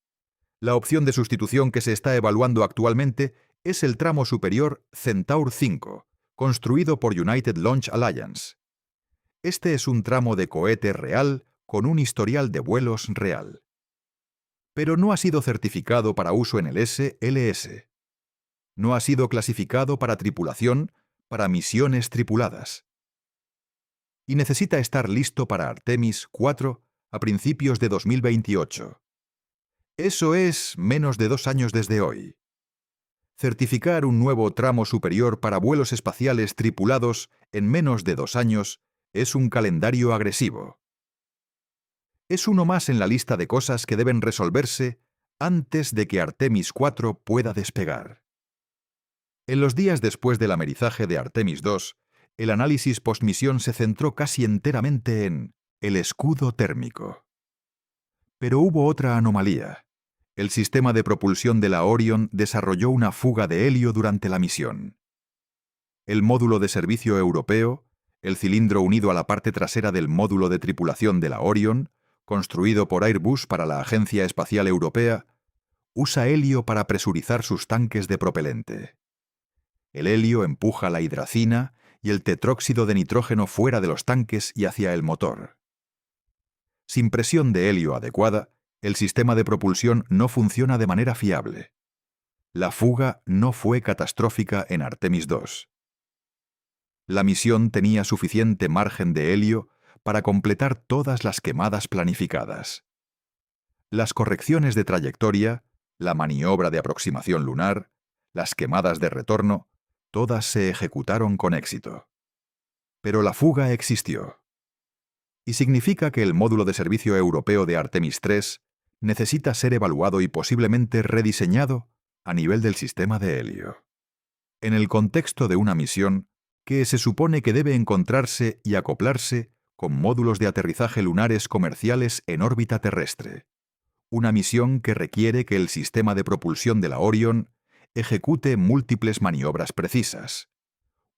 La opción de sustitución que se está evaluando actualmente es el tramo superior Centaur V, construido por United Launch Alliance. Este es un tramo de cohete real con un historial de vuelos real. Pero no ha sido certificado para uso en el SLS. No ha sido clasificado para tripulación, para misiones tripuladas. Y necesita estar listo para Artemis IV a principios de 2028. Eso es menos de 2 años desde hoy. Certificar un nuevo tramo superior para vuelos espaciales tripulados en menos de 2 años es un calendario agresivo. Es uno más en la lista de cosas que deben resolverse antes de que Artemis IV pueda despegar. En los días después del amerizaje de Artemis II, el análisis postmisión se centró casi enteramente en el escudo térmico. Pero hubo otra anomalía. El sistema de propulsión de la Orion desarrolló una fuga de helio durante la misión. El módulo de servicio europeo, el cilindro unido a la parte trasera del módulo de tripulación de la Orion, construido por Airbus para la Agencia Espacial Europea, usa helio para presurizar sus tanques de propelente. El helio empuja la hidracina y el tetróxido de nitrógeno fuera de los tanques y hacia el motor. Sin presión de helio adecuada, el sistema de propulsión no funciona de manera fiable. La fuga no fue catastrófica en Artemis II. La misión tenía suficiente margen de helio para completar todas las quemadas planificadas. Las correcciones de trayectoria, la maniobra de aproximación lunar, las quemadas de retorno, Todas se ejecutaron con éxito. Pero la fuga existió. Y significa que el módulo de servicio europeo de Artemis III necesita ser evaluado y posiblemente rediseñado a nivel del sistema de helio. En el contexto de una misión que se supone que debe encontrarse y acoplarse con módulos de aterrizaje lunares comerciales en órbita terrestre. Una misión que requiere que el sistema de propulsión de la Orion ejecute múltiples maniobras precisas.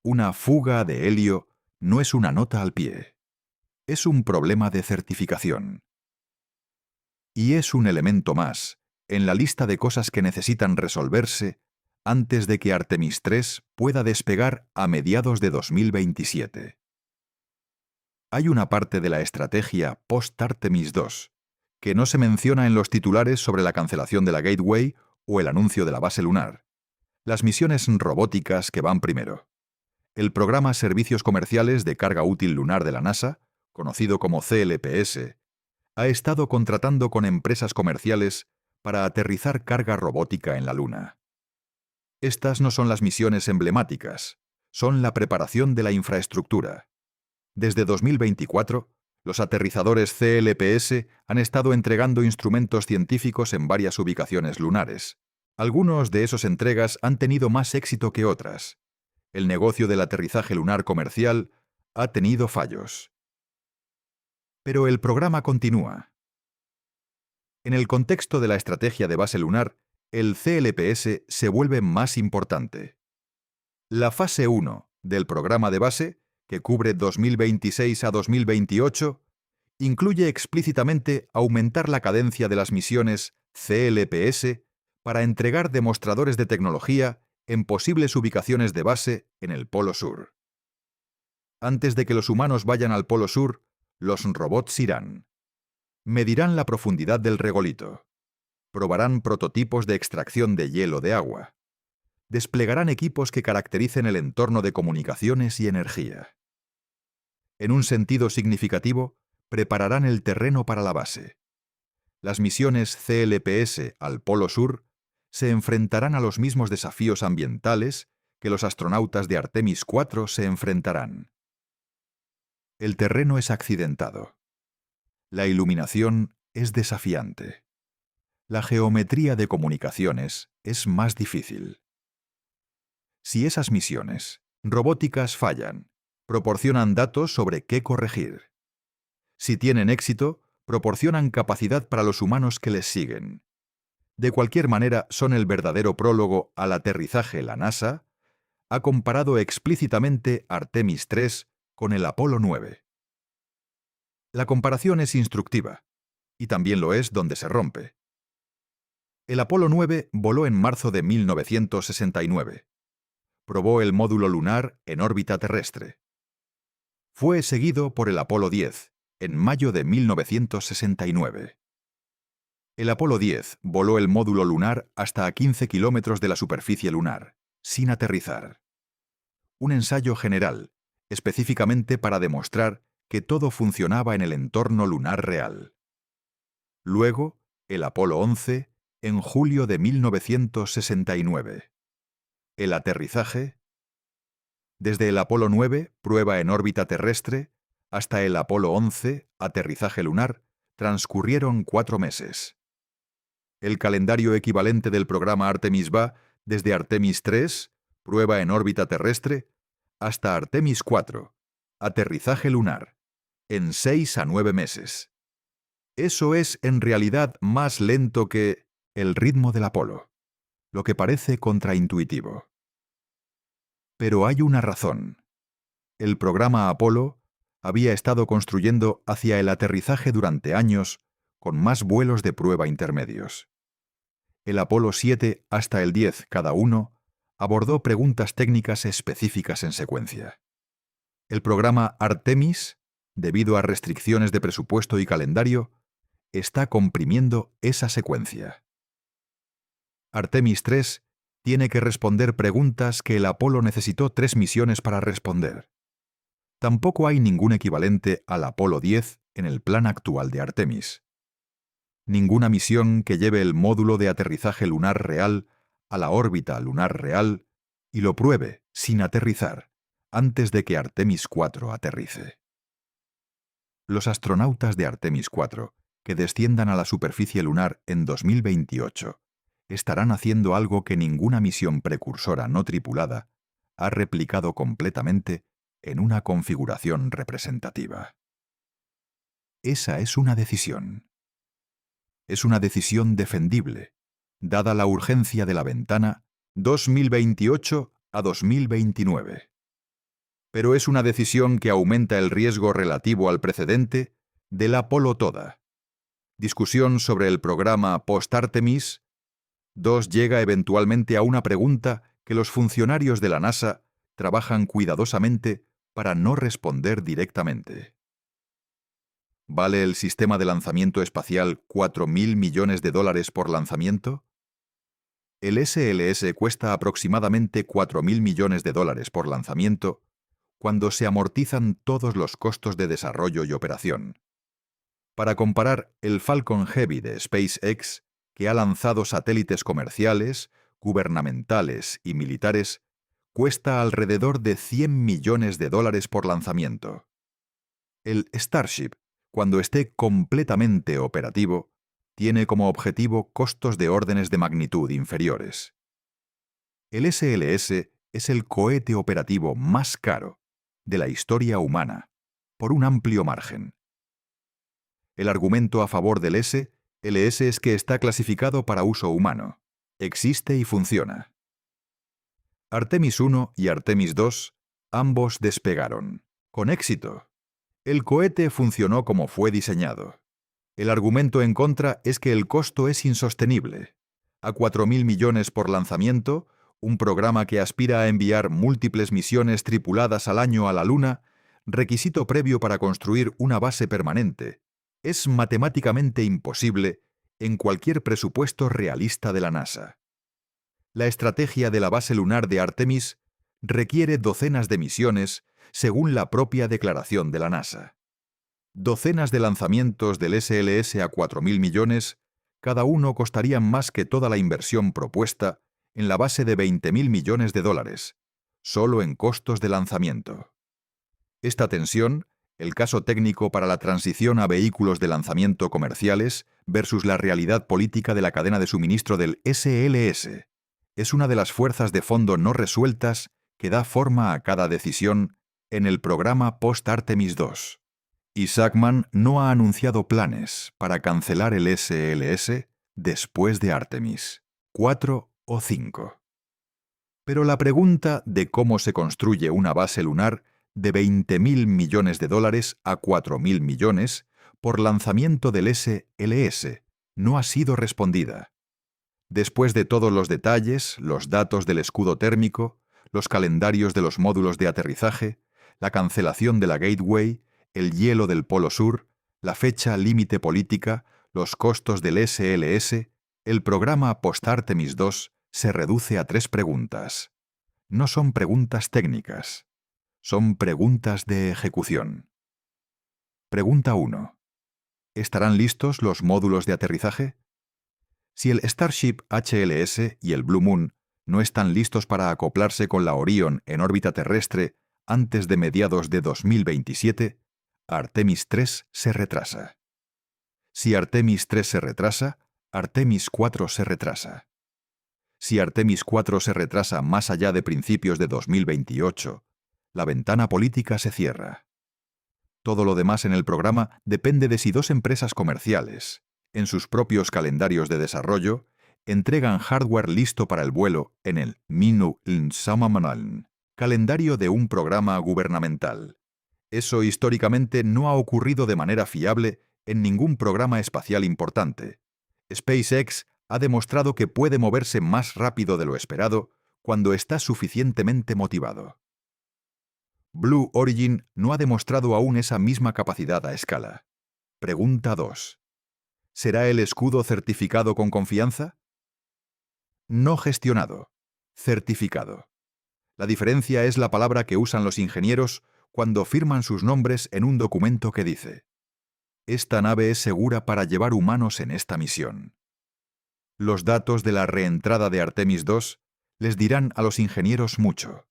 Una fuga de helio no es una nota al pie. Es un problema de certificación. Y es un elemento más en la lista de cosas que necesitan resolverse antes de que Artemis III pueda despegar a mediados de 2027. Hay una parte de la estrategia post-Artemis II que no se menciona en los titulares sobre la cancelación de la Gateway o el anuncio de la base lunar. Las misiones robóticas que van primero. El programa Servicios Comerciales de Carga Útil Lunar de la NASA, conocido como CLPS, ha estado contratando con empresas comerciales para aterrizar carga robótica en la Luna. Estas no son las misiones emblemáticas, son la preparación de la infraestructura. Desde 2024, los aterrizadores CLPS han estado entregando instrumentos científicos en varias ubicaciones lunares. Algunos de esas entregas han tenido más éxito que otras. El negocio del aterrizaje lunar comercial ha tenido fallos. Pero el programa continúa. En el contexto de la estrategia de base lunar, el CLPS se vuelve más importante. La fase 1 del programa de base, que cubre 2026 a 2028, incluye explícitamente aumentar la cadencia de las misiones CLPS para entregar demostradores de tecnología en posibles ubicaciones de base en el Polo Sur. Antes de que los humanos vayan al Polo Sur, los robots irán. Medirán la profundidad del regolito. Probarán prototipos de extracción de hielo de agua. Desplegarán equipos que caractericen el entorno de comunicaciones y energía. En un sentido significativo, prepararán el terreno para la base. Las misiones CLPS al Polo Sur se enfrentarán a los mismos desafíos ambientales que los astronautas de Artemis IV se enfrentarán. El terreno es accidentado. La iluminación es desafiante. La geometría de comunicaciones es más difícil. Si esas misiones robóticas fallan, proporcionan datos sobre qué corregir. Si tienen éxito, proporcionan capacidad para los humanos que les siguen. De cualquier manera, son el verdadero prólogo al aterrizaje. La NASA ha comparado explícitamente Artemis III con el Apolo 9. La comparación es instructiva, y también lo es donde se rompe. El Apolo 9 voló en marzo de 1969. Probó el módulo lunar en órbita terrestre. Fue seguido por el Apolo 10, en mayo de 1969. El Apolo 10 voló el módulo lunar hasta a 15 kilómetros de la superficie lunar, sin aterrizar. Un ensayo general, específicamente para demostrar que todo funcionaba en el entorno lunar real. Luego, el Apolo 11, en julio de 1969. El aterrizaje. Desde el Apolo 9, prueba en órbita terrestre, hasta el Apolo 11, aterrizaje lunar, transcurrieron 4 meses. El calendario equivalente del programa Artemis va desde Artemis III, prueba en órbita terrestre, hasta Artemis IV, aterrizaje lunar, en 6 a 9 meses. Eso es en realidad más lento que el ritmo del Apolo, lo que parece contraintuitivo. Pero hay una razón. El programa Apolo había estado construyendo hacia el aterrizaje durante años con más vuelos de prueba intermedios. El Apolo 7 hasta el 10 cada uno abordó preguntas técnicas específicas en secuencia. El programa Artemis, debido a restricciones de presupuesto y calendario, está comprimiendo esa secuencia. Artemis 3 tiene que responder preguntas que el Apolo necesitó 3 misiones para responder. Tampoco hay ningún equivalente al Apolo 10 en el plan actual de Artemis. Ninguna misión que lleve el módulo de aterrizaje lunar real a la órbita lunar real y lo pruebe sin aterrizar antes de que Artemis 4 aterrice. Los astronautas de Artemis 4, que desciendan a la superficie lunar en 2028, estarán haciendo algo que ninguna misión precursora no tripulada ha replicado completamente en una configuración representativa. Esa es una decisión. Es una decisión defendible, dada la urgencia de la ventana 2028 a 2029. Pero es una decisión que aumenta el riesgo relativo al precedente de la Apolo toda. Discusión sobre el programa post-Artemis 2 llega eventualmente a una pregunta que los funcionarios de la NASA trabajan cuidadosamente para no responder directamente. ¿Vale el sistema de lanzamiento espacial $4.000 millones por lanzamiento? El SLS cuesta aproximadamente $4.000 millones por lanzamiento cuando se amortizan todos los costos de desarrollo y operación. Para comparar, el Falcon Heavy de SpaceX, que ha lanzado satélites comerciales, gubernamentales y militares, cuesta alrededor de $100 millones por lanzamiento. El Starship, cuando esté completamente operativo, tiene como objetivo costos de órdenes de magnitud inferiores. El SLS es el cohete operativo más caro de la historia humana, por un amplio margen. El argumento a favor del SLS es que está clasificado para uso humano. Existe y funciona. Artemis 1 y Artemis 2, ambos despegaron. Con éxito. El cohete funcionó como fue diseñado. El argumento en contra es que el costo es insostenible. A $4.000 millones por lanzamiento, un programa que aspira a enviar múltiples misiones tripuladas al año a la Luna, requisito previo para construir una base permanente, es matemáticamente imposible en cualquier presupuesto realista de la NASA. La estrategia de la base lunar de Artemis requiere docenas de misiones según la propia declaración de la NASA. Docenas de lanzamientos del SLS a $4.000 millones, cada uno costarían más que toda la inversión propuesta en la base de $20.000 millones, solo en costos de lanzamiento. Esta tensión, el caso técnico para la transición a vehículos de lanzamiento comerciales versus la realidad política de la cadena de suministro del SLS, es una de las fuerzas de fondo no resueltas que da forma a cada decisión en el programa post-Artemis 2. Y Sackman no ha anunciado planes para cancelar el SLS después de Artemis 4 o 5. Pero la pregunta de cómo se construye una base lunar de $20.000 millones a $4.000 millones por lanzamiento del SLS no ha sido respondida. Después de todos los detalles, los datos del escudo térmico, los calendarios de los módulos de aterrizaje, la cancelación de la Gateway, el hielo del Polo Sur, la fecha límite política, los costos del SLS, el programa post-Artemis 2 se reduce a 3 preguntas. No son preguntas técnicas, son preguntas de ejecución. Pregunta 1. ¿Estarán listos los módulos de aterrizaje? Si el Starship HLS y el Blue Moon no están listos para acoplarse con la Orion en órbita terrestre antes de mediados de 2027, Artemis 3 se retrasa. Si Artemis 3 se retrasa, Artemis 4 se retrasa. Si Artemis 4 se retrasa más allá de principios de 2028, la ventana política se cierra. Todo lo demás en el programa depende de si dos empresas comerciales, en sus propios calendarios de desarrollo, entregan hardware listo para el vuelo en el Minu Samamanal, calendario de un programa gubernamental. Eso históricamente no ha ocurrido de manera fiable en ningún programa espacial importante. SpaceX ha demostrado que puede moverse más rápido de lo esperado cuando está suficientemente motivado. Blue Origin no ha demostrado aún esa misma capacidad a escala. Pregunta 2. ¿Será el escudo certificado con confianza? No gestionado. Certificado. La diferencia es la palabra que usan los ingenieros cuando firman sus nombres en un documento que dice: esta nave es segura para llevar humanos en esta misión. Los datos de la reentrada de Artemis 2, les dirán a los ingenieros mucho.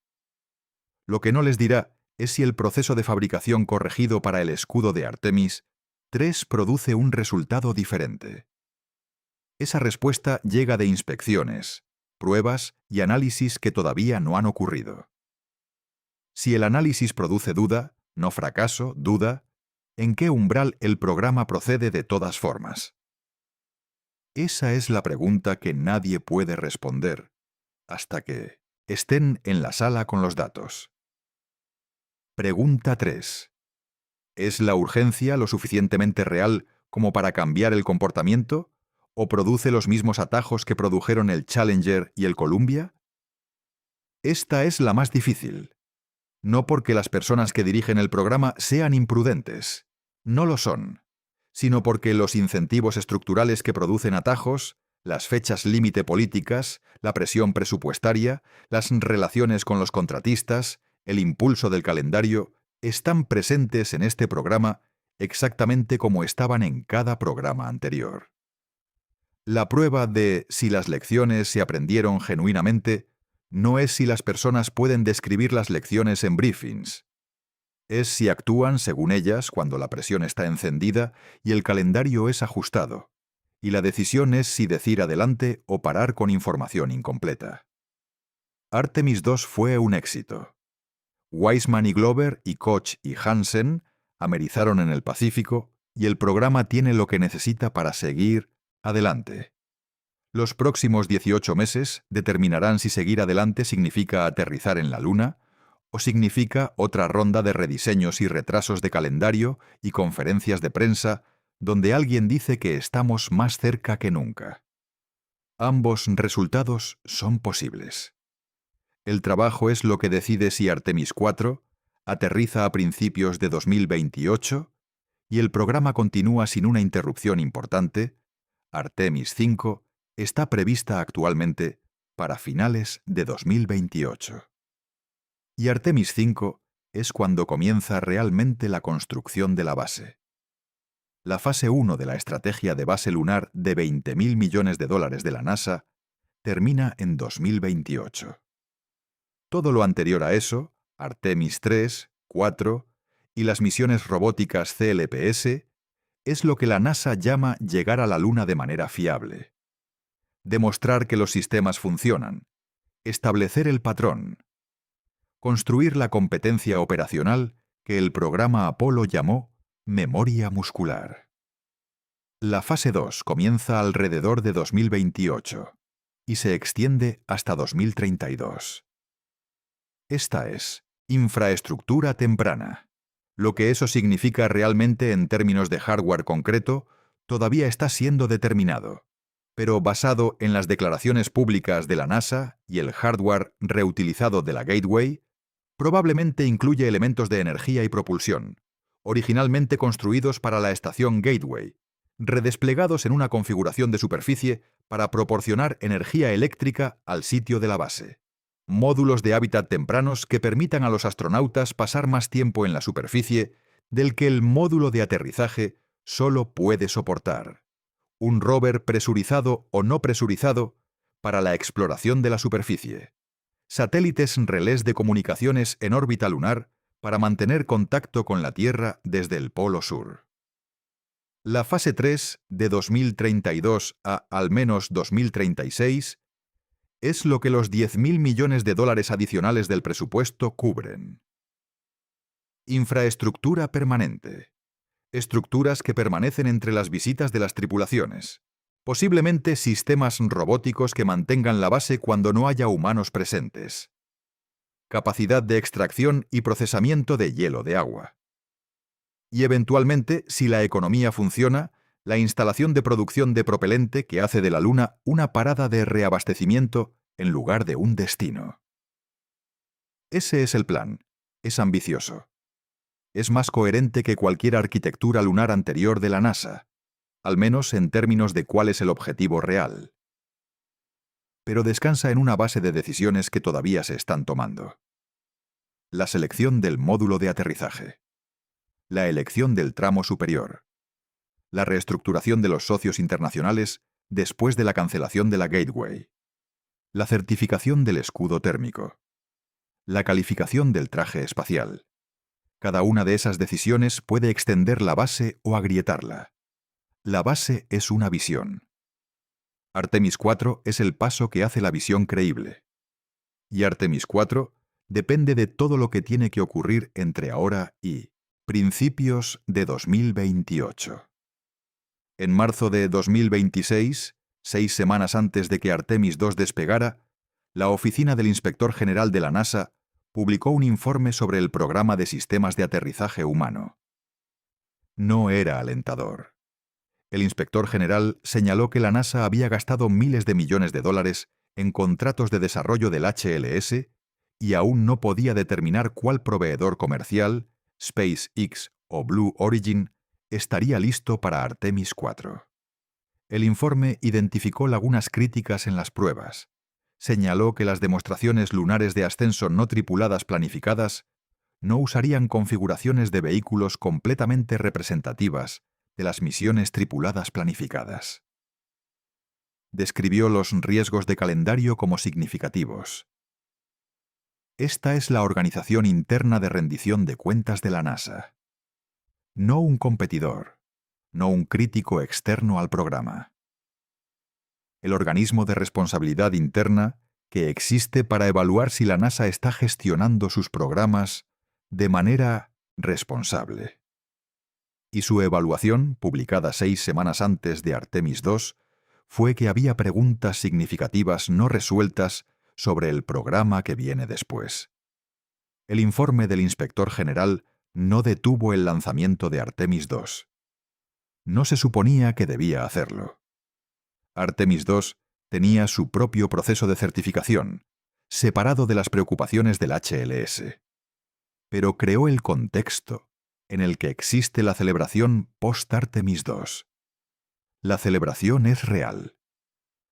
Lo que no les dirá es si el proceso de fabricación corregido para el escudo de Artemis III produce un resultado diferente. Esa respuesta llega de inspecciones, pruebas y análisis que todavía no han ocurrido. Si el análisis produce duda, no fracaso, duda, ¿en qué umbral el programa procede de todas formas? Esa es la pregunta que nadie puede responder hasta que estén en la sala con los datos. Pregunta 3. ¿Es la urgencia lo suficientemente real como para cambiar el comportamiento? ¿O produce los mismos atajos que produjeron el Challenger y el Columbia? Esta es la más difícil. No porque las personas que dirigen el programa sean imprudentes. No lo son. Sino porque los incentivos estructurales que producen atajos, las fechas límite políticas, la presión presupuestaria, las relaciones con los contratistas, el impulso del calendario, están presentes en este programa exactamente como estaban en cada programa anterior. La prueba de si las lecciones se aprendieron genuinamente no es si las personas pueden describir las lecciones en briefings. Es si actúan según ellas cuando la presión está encendida y el calendario es ajustado, y la decisión es si decir adelante o parar con información incompleta. Artemis II fue un éxito. Weissman y Glover y Koch y Hansen amerizaron en el Pacífico y el programa tiene lo que necesita para seguir adelante. Los próximos 18 meses determinarán si seguir adelante significa aterrizar en la Luna o significa otra ronda de rediseños y retrasos de calendario y conferencias de prensa donde alguien dice que estamos más cerca que nunca. Ambos resultados son posibles. El trabajo es lo que decide si Artemis IV aterriza a principios de 2028 y el programa continúa sin una interrupción importante. Artemis V está prevista actualmente para finales de 2028. Y Artemis V es cuando comienza realmente la construcción de la base. La fase 1 de la estrategia de base lunar de $20.000 millones de la NASA termina en 2028. Todo lo anterior a eso, Artemis III, IV y las misiones robóticas CLPS, es lo que la NASA llama llegar a la Luna de manera fiable. Demostrar que los sistemas funcionan, establecer el patrón, construir la competencia operacional que el programa Apolo llamó memoria muscular. La fase 2 comienza alrededor de 2028 y se extiende hasta 2032. Esta es infraestructura temprana. Lo que eso significa realmente en términos de hardware concreto todavía está siendo determinado, pero basado en las declaraciones públicas de la NASA y el hardware reutilizado de la Gateway, probablemente incluye elementos de energía y propulsión, originalmente construidos para la estación Gateway, redesplegados en una configuración de superficie para proporcionar energía eléctrica al sitio de la base. Módulos de hábitat tempranos que permitan a los astronautas pasar más tiempo en la superficie del que el módulo de aterrizaje solo puede soportar. Un rover presurizado o no presurizado para la exploración de la superficie. Satélites relés de comunicaciones en órbita lunar para mantener contacto con la Tierra desde el Polo Sur. La fase 3, de 2032 a al menos 2036, es lo que los $10.000 millones adicionales del presupuesto cubren. Infraestructura permanente. Estructuras que permanecen entre las visitas de las tripulaciones. Posiblemente sistemas robóticos que mantengan la base cuando no haya humanos presentes. Capacidad de extracción y procesamiento de hielo de agua. Y eventualmente, si la economía funciona, la instalación de producción de propelente que hace de la Luna una parada de reabastecimiento en lugar de un destino. Ese es el plan. Es ambicioso. Es más coherente que cualquier arquitectura lunar anterior de la NASA, al menos en términos de cuál es el objetivo real. Pero descansa en una base de decisiones que todavía se están tomando. La selección del módulo de aterrizaje. La elección del tramo superior. La reestructuración de los socios internacionales después de la cancelación de la Gateway. La certificación del escudo térmico. La calificación del traje espacial. Cada una de esas decisiones puede extender la base o agrietarla. La base es una visión. Artemis 4 es el paso que hace la visión creíble. Y Artemis 4 depende de todo lo que tiene que ocurrir entre ahora y principios de 2028. En marzo de 2026, 6 semanas antes de que Artemis 2 despegara, la Oficina del Inspector General de la NASA publicó un informe sobre el programa de sistemas de aterrizaje humano. No era alentador. El inspector general señaló que la NASA había gastado miles de millones de dólares en contratos de desarrollo del HLS y aún no podía determinar cuál proveedor comercial, SpaceX o Blue Origin, estaría listo para Artemis 4. El informe identificó lagunas críticas en las pruebas. Señaló que las demostraciones lunares de ascenso no tripuladas planificadas no usarían configuraciones de vehículos completamente representativas de las misiones tripuladas planificadas. Describió los riesgos de calendario como significativos. Esta es la organización interna de rendición de cuentas de la NASA. No un competidor, no un crítico externo al programa. El organismo de responsabilidad interna que existe para evaluar si la NASA está gestionando sus programas de manera responsable. Y su evaluación, publicada 6 semanas antes de Artemis 2, fue que había preguntas significativas no resueltas sobre el programa que viene después. El informe del inspector general no detuvo el lanzamiento de Artemis 2. No se suponía que debía hacerlo. Artemis 2 tenía su propio proceso de certificación, separado de las preocupaciones del HLS. Pero creó el contexto en el que existe la celebración post-Artemis 2. La celebración es real.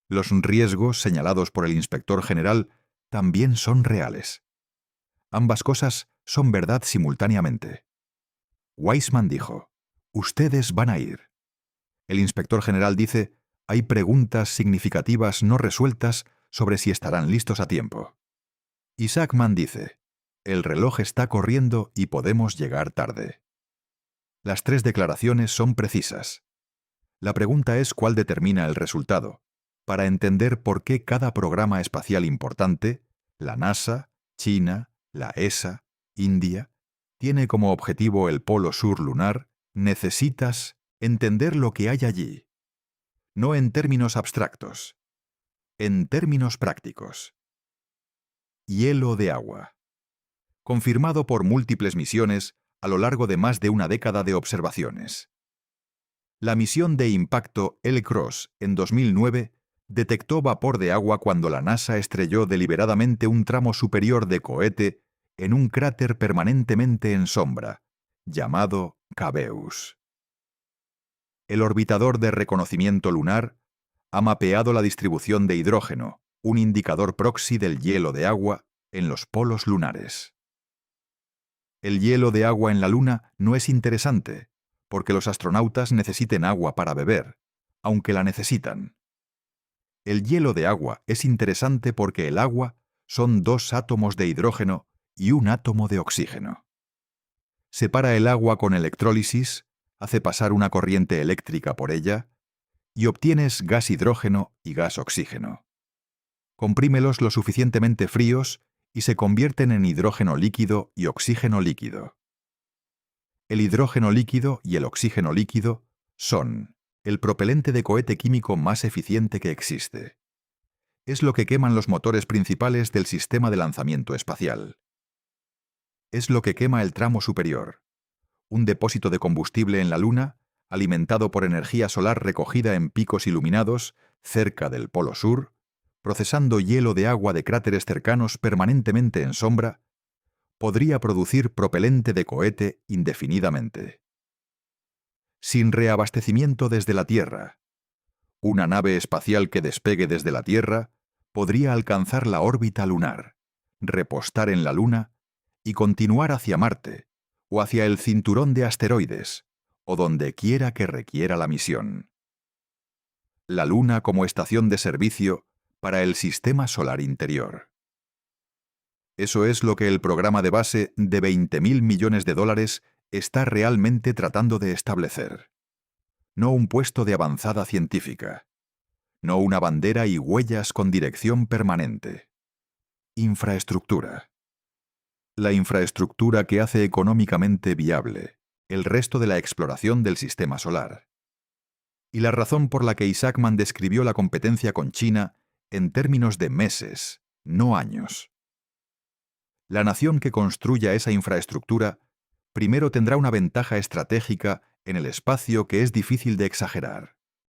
Los riesgos señalados por el inspector general también son reales. Ambas cosas son verdad simultáneamente. Weissman dijo, «Ustedes van a ir». El inspector general dice, «Hay preguntas significativas no resueltas sobre si estarán listos a tiempo». Y Sackman dice, «El reloj está corriendo y podemos llegar tarde». Las tres declaraciones son precisas. La pregunta es cuál determina el resultado, para entender por qué cada programa espacial importante, la NASA, China, la ESA, India, tiene como objetivo el polo sur lunar, necesitas entender lo que hay allí. No en términos abstractos, en términos prácticos. Hielo de agua. Confirmado por múltiples misiones a lo largo de más de una década de observaciones. La misión de impacto L-Cross en 2009 detectó vapor de agua cuando la NASA estrelló deliberadamente un tramo superior de cohete en un cráter permanentemente en sombra, llamado Cabeus. El orbitador de reconocimiento lunar ha mapeado la distribución de hidrógeno, un indicador proxy del hielo de agua en los polos lunares. El hielo de agua en la Luna no es interesante, porque los astronautas necesiten agua para beber, aunque la necesitan. El hielo de agua es interesante porque el agua son 2 átomos de hidrógeno y 1 átomo de oxígeno. Separa el agua con electrólisis, hace pasar una corriente eléctrica por ella, y obtienes gas hidrógeno y gas oxígeno. Comprímelos lo suficientemente fríos y se convierten en hidrógeno líquido y oxígeno líquido. El hidrógeno líquido y el oxígeno líquido son el propelente de cohete químico más eficiente que existe. Es lo que queman los motores principales del sistema de lanzamiento espacial. Es lo que quema el tramo superior, un depósito de combustible en la Luna, alimentado por energía solar recogida en picos iluminados cerca del Polo Sur, procesando hielo de agua de cráteres cercanos permanentemente en sombra, podría producir propelente de cohete indefinidamente. Sin reabastecimiento desde la Tierra, una nave espacial que despegue desde la Tierra podría alcanzar la órbita lunar, repostar en la Luna y continuar hacia Marte o hacia el cinturón de asteroides o donde quiera que requiera la misión. La Luna como estación de servicio para el sistema solar interior. Eso es lo que el programa de base de 20.000 millones de dólares está realmente tratando de establecer. No un puesto de avanzada científica. No una bandera y huellas con dirección permanente. Infraestructura. La infraestructura que hace económicamente viable el resto de la exploración del sistema solar. Y la razón por la que Isaacman describió la competencia con China en términos de meses, no años. La nación que construya esa infraestructura primero tendrá una ventaja estratégica en el espacio que es difícil de exagerar.